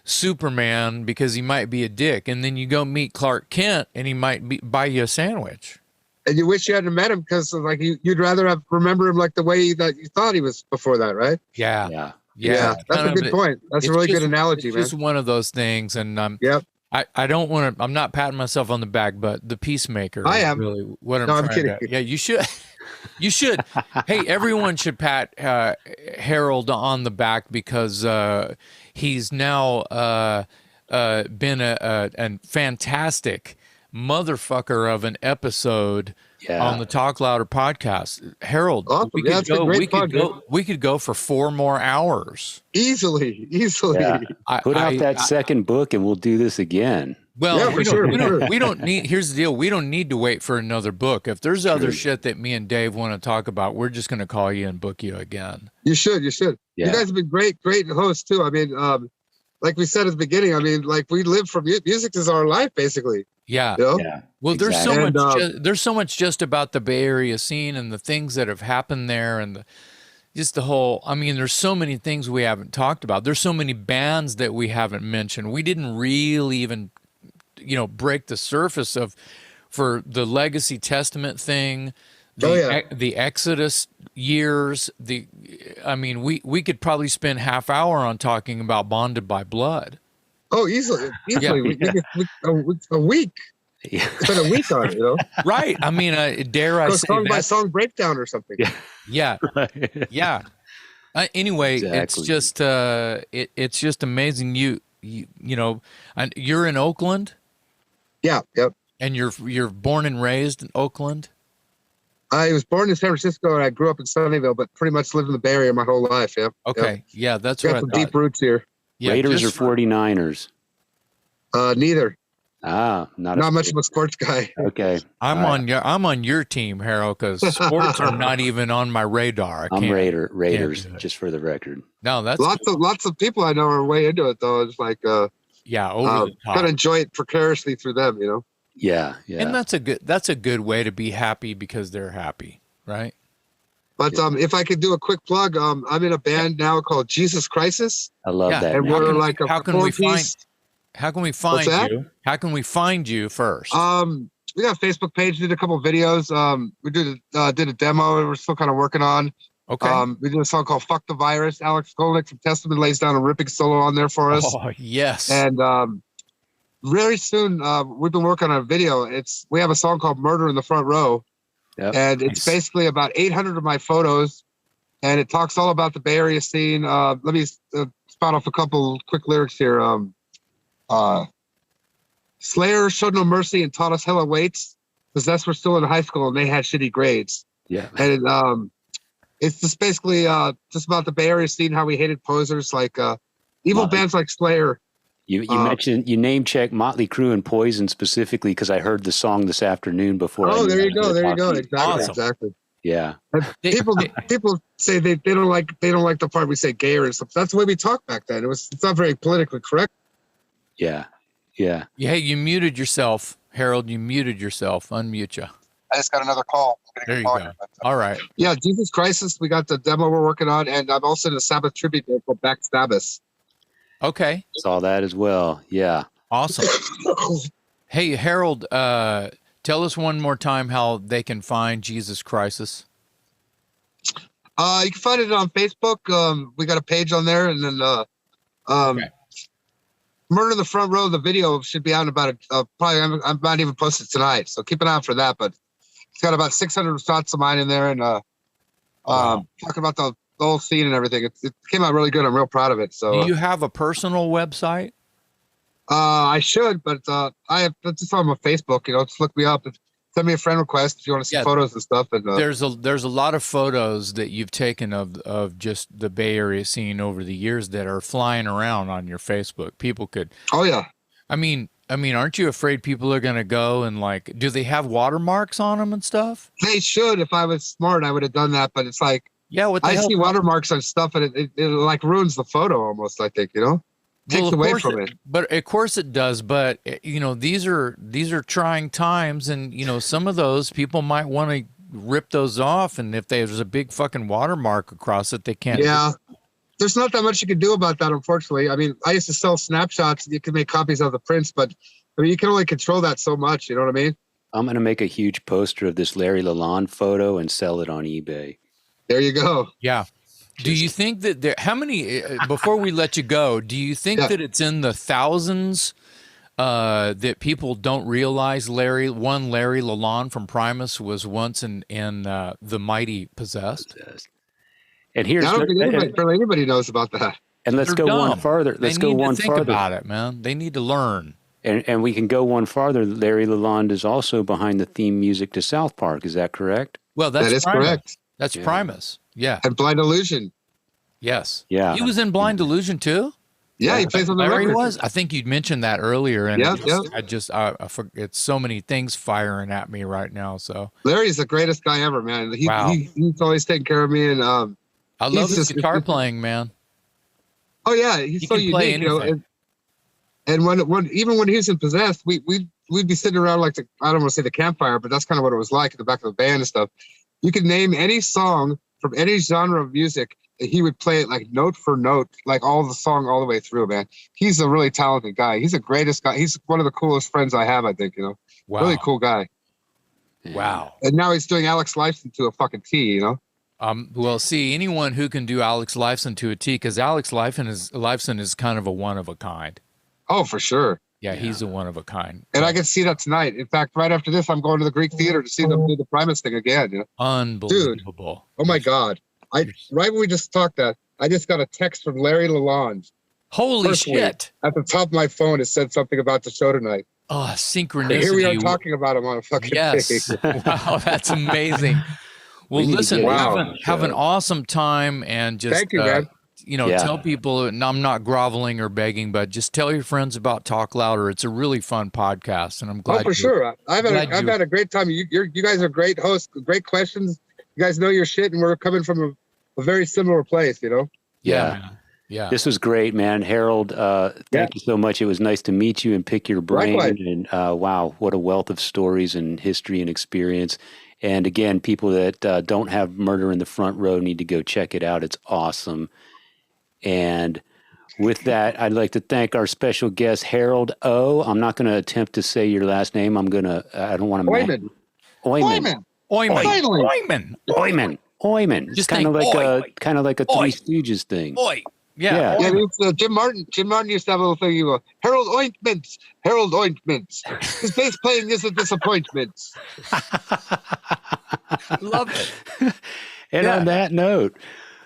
Superman because he might be a dick, and then you go meet Clark Kent and he might buy you a sandwich. And you wish you hadn't met him because like you'd rather have remember him like the way that you thought he was before that, right? Yeah. That's a good point. That's a really good analogy, man. It's just one of those things, and yep. I don't want to. I'm not patting myself on the back, but the Peacemaker. I am. Really what I'm no, trying I'm kidding. Yeah, you should. You should. Hey, everyone should pat Harald on the back because he's now been a fantastic motherfucker of an episode on the Talk Louder podcast. Harald, awesome. we could go for 4 more hours. Easily. Yeah. Put out that second book and we'll do this again. Well, we don't need, here's the deal. We don't need to wait for another book. If there's other shit that me and Dave want to talk about, we're just going to call you and book you again. You should. Yeah. You guys have been great hosts too. I mean, like we said at the beginning, I mean, like we live for music is our life basically. Yeah. You know? Yeah. Well, exactly. there's so much just about the Bay Area scene and the things that have happened there and just the whole, I mean, there's so many things we haven't talked about. There's so many bands that we haven't mentioned. We didn't really even, break the surface for the Legacy Testament thing, the Exodus years. We could probably spend half hour on talking about Bonded by Blood. Oh, easily. Yeah. A week. Spend a week on it, Right. I mean, dare I say song by song breakdown or something. Yeah. Yeah. Anyway, exactly. It's just amazing. You're in Oakland. Yeah. Yep. And you're born and raised in Oakland. I was born in San Francisco and I grew up in Sunnyvale, but pretty much lived in the Bay Area my whole life. Yeah. Okay. Yep. Yeah, that's got what some I thought. deep roots here. Yeah, Raiders or 49ers? Neither. Not much of a sports guy. Okay. I'm on your team, Harold, because sports are not even on my radar. I'm Raiders, just for the record. No, that's lots of people I know are way into it though. It's like over the top. Kind of enjoy it precariously through them, Yeah. And that's a good way to be happy because they're happy, right? But if I could do a quick plug, I'm in a band now called Jesus Crisis. I love that. And we're like how can we find you? How can we find you first? We got a Facebook page, did a couple of videos. We did a demo we're still kind of working on. Okay. We did a song called Fuck the Virus. Alex Skolnick from Testament lays down a ripping solo on there for us. Oh, yes. And very soon, we've been working on a video. We have a song called Murder in the Front Row. Yep. And it's basically about 800 of my photos. And it talks all about the Bay Area scene. Let me spout off a couple quick lyrics here. Slayer showed no mercy and taught us hell awaits. Possessed were still in high school and they had shitty grades. Yeah. And it's just basically just about the Bay Area scene, how we hated posers like evil bands like Slayer. You mentioned, you name check Motley Crue and Poison specifically because I heard the song this afternoon before. Oh, there you go. Exactly. Awesome. Exactly. Yeah. People say they don't like the part we say gayer and stuff. That's the way we talked back then. It's not very politically correct. Yeah. Yeah. Hey, you muted yourself, Harold. You muted yourself. Unmute you. I just got another call. There you go. All right. Yeah, Jesus Crisis. We got the demo we're working on, and I'm also in a Sabbath tribute band called Backstabbus. Okay. Saw that as well. Yeah. Awesome. Hey, Harold, tell us one more time how they can find Jesus Crisis. You can find it on Facebook. We got a page on there, and then Okay. Murder in the Front Row, the video should be out in about probably I'm not even posted tonight, so keep an eye out for that. But it's got about 600 shots of mine in there, and talking about the whole scene and everything. It came out really good. I'm real proud of it. So do you have a personal website? I should, but I have just on my Facebook. Just look me up. Send me a friend request if you want to see photos and stuff. And there's a lot of photos that you've taken of just the Bay Area scene over the years that are flying around on your Facebook. People could. Oh yeah. I mean, aren't you afraid people are going to go and do they have watermarks on them and stuff? They should. If I was smart, I would have done that. But it's like, what the hell? see watermarks on stuff and it like ruins the photo almost, I think, takes of away course from it. But of course it does. But you know, these are trying times, and you know, some of those people might want to rip those off, and if there's a big fucking watermark across it, they can't. Yeah. There's not that much you can do about that, unfortunately. I mean, I used to sell snapshots. You can make copies of the prints, but I mean, you can only control that so much. You know what I mean? I'm going to make a huge poster of this Larry Lalonde photo and sell it on eBay. There you go. Yeah. Do you think that how many, before we let you go, do you think that it's in the thousands that people don't realize Larry Lalonde from Primus was once in The Mighty Possessed? And here's I don't think anybody knows about that. And let's go one farther. Let's go one farther. They need to think about it, man. They need to learn. And we can go one farther. Larry Lalonde is also behind the theme music to South Park. Is that correct? Well, that is correct. That's Primus. Yeah. And Blind Illusion. Yes. Yeah. He was in Blind Illusion too? Yeah, he plays on the Larry record. was? I think you'd mentioned that earlier. And I it's so many things firing at me right now. So Larry's the greatest guy ever, man. He's always taking care of me. And I love his guitar playing, man. Oh, yeah. He's so unique, you know. And even when he was in Possessed, we'd be sitting around like I don't want to say the campfire, but that's kind of what it was like at the back of the band and stuff. You could name any song from any genre of music, and he would play it like note for note, like all the song all the way through, man. He's a really talented guy. He's the greatest guy. He's one of the coolest friends I have, I think, you know. Wow. Really cool guy. Wow. And now he's doing Alex Lifeson to a fucking T, you know. Well, see, anyone who can do Alex Lifeson to a T, because Alex Lifeson is kind of a one of a kind. Oh, for sure. Yeah, he's a one of a kind. And I can see that tonight. In fact, right after this, I'm going to the Greek Theater to see them do the Primus thing again. You know? Unbelievable. Dude, oh my God. Right when we just talked that, I just got a text from Larry Lalonde. Holy shit. At the top of my phone, it said something about the show tonight. Oh, synchronicity. And here we are talking about him on a fucking Yes. Wow, that's amazing. Well, listen, have an awesome time and just thank you, man. You know, tell people, and I'm not groveling or begging, but just tell your friends about Talk Louder. It's a really fun podcast, and I'm glad. Oh, for sure. I've had a great time. You guys are great hosts, great questions. You guys know your shit, and we're coming from a very similar place, you know? Yeah. Yeah. This was great, man. Harold, thank you so much. It was nice to meet you and pick your brain. Likewise. And wow, what a wealth of stories and history and experience. And again, people that don't have Murder in the Front Row need to go check it out. It's awesome. And with that, I'd like to thank our special guest, Harald O. I'm not going to attempt to say your last name. I don't want to. Oimoen. Just kind of like a Three Stooges thing. Oi. Yeah. It's, Jim Martin used to have a little thing. You go, Harald Ointments. His bass playing is a disappointment. Love it. And on that note,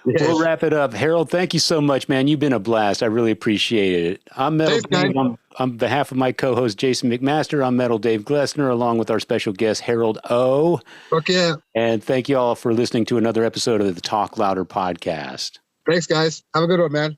we'll wrap it up. Harold, thank you so much, man. You've been a blast. I really appreciate it. I'm Metal Dave. On behalf of my co-host, Jason McMaster, I'm Metal Dave Glessner, along with our special guest, Harald O. Okay. And thank you all for listening to another episode of the Talk Louder podcast. Thanks, guys. Have a good one, man.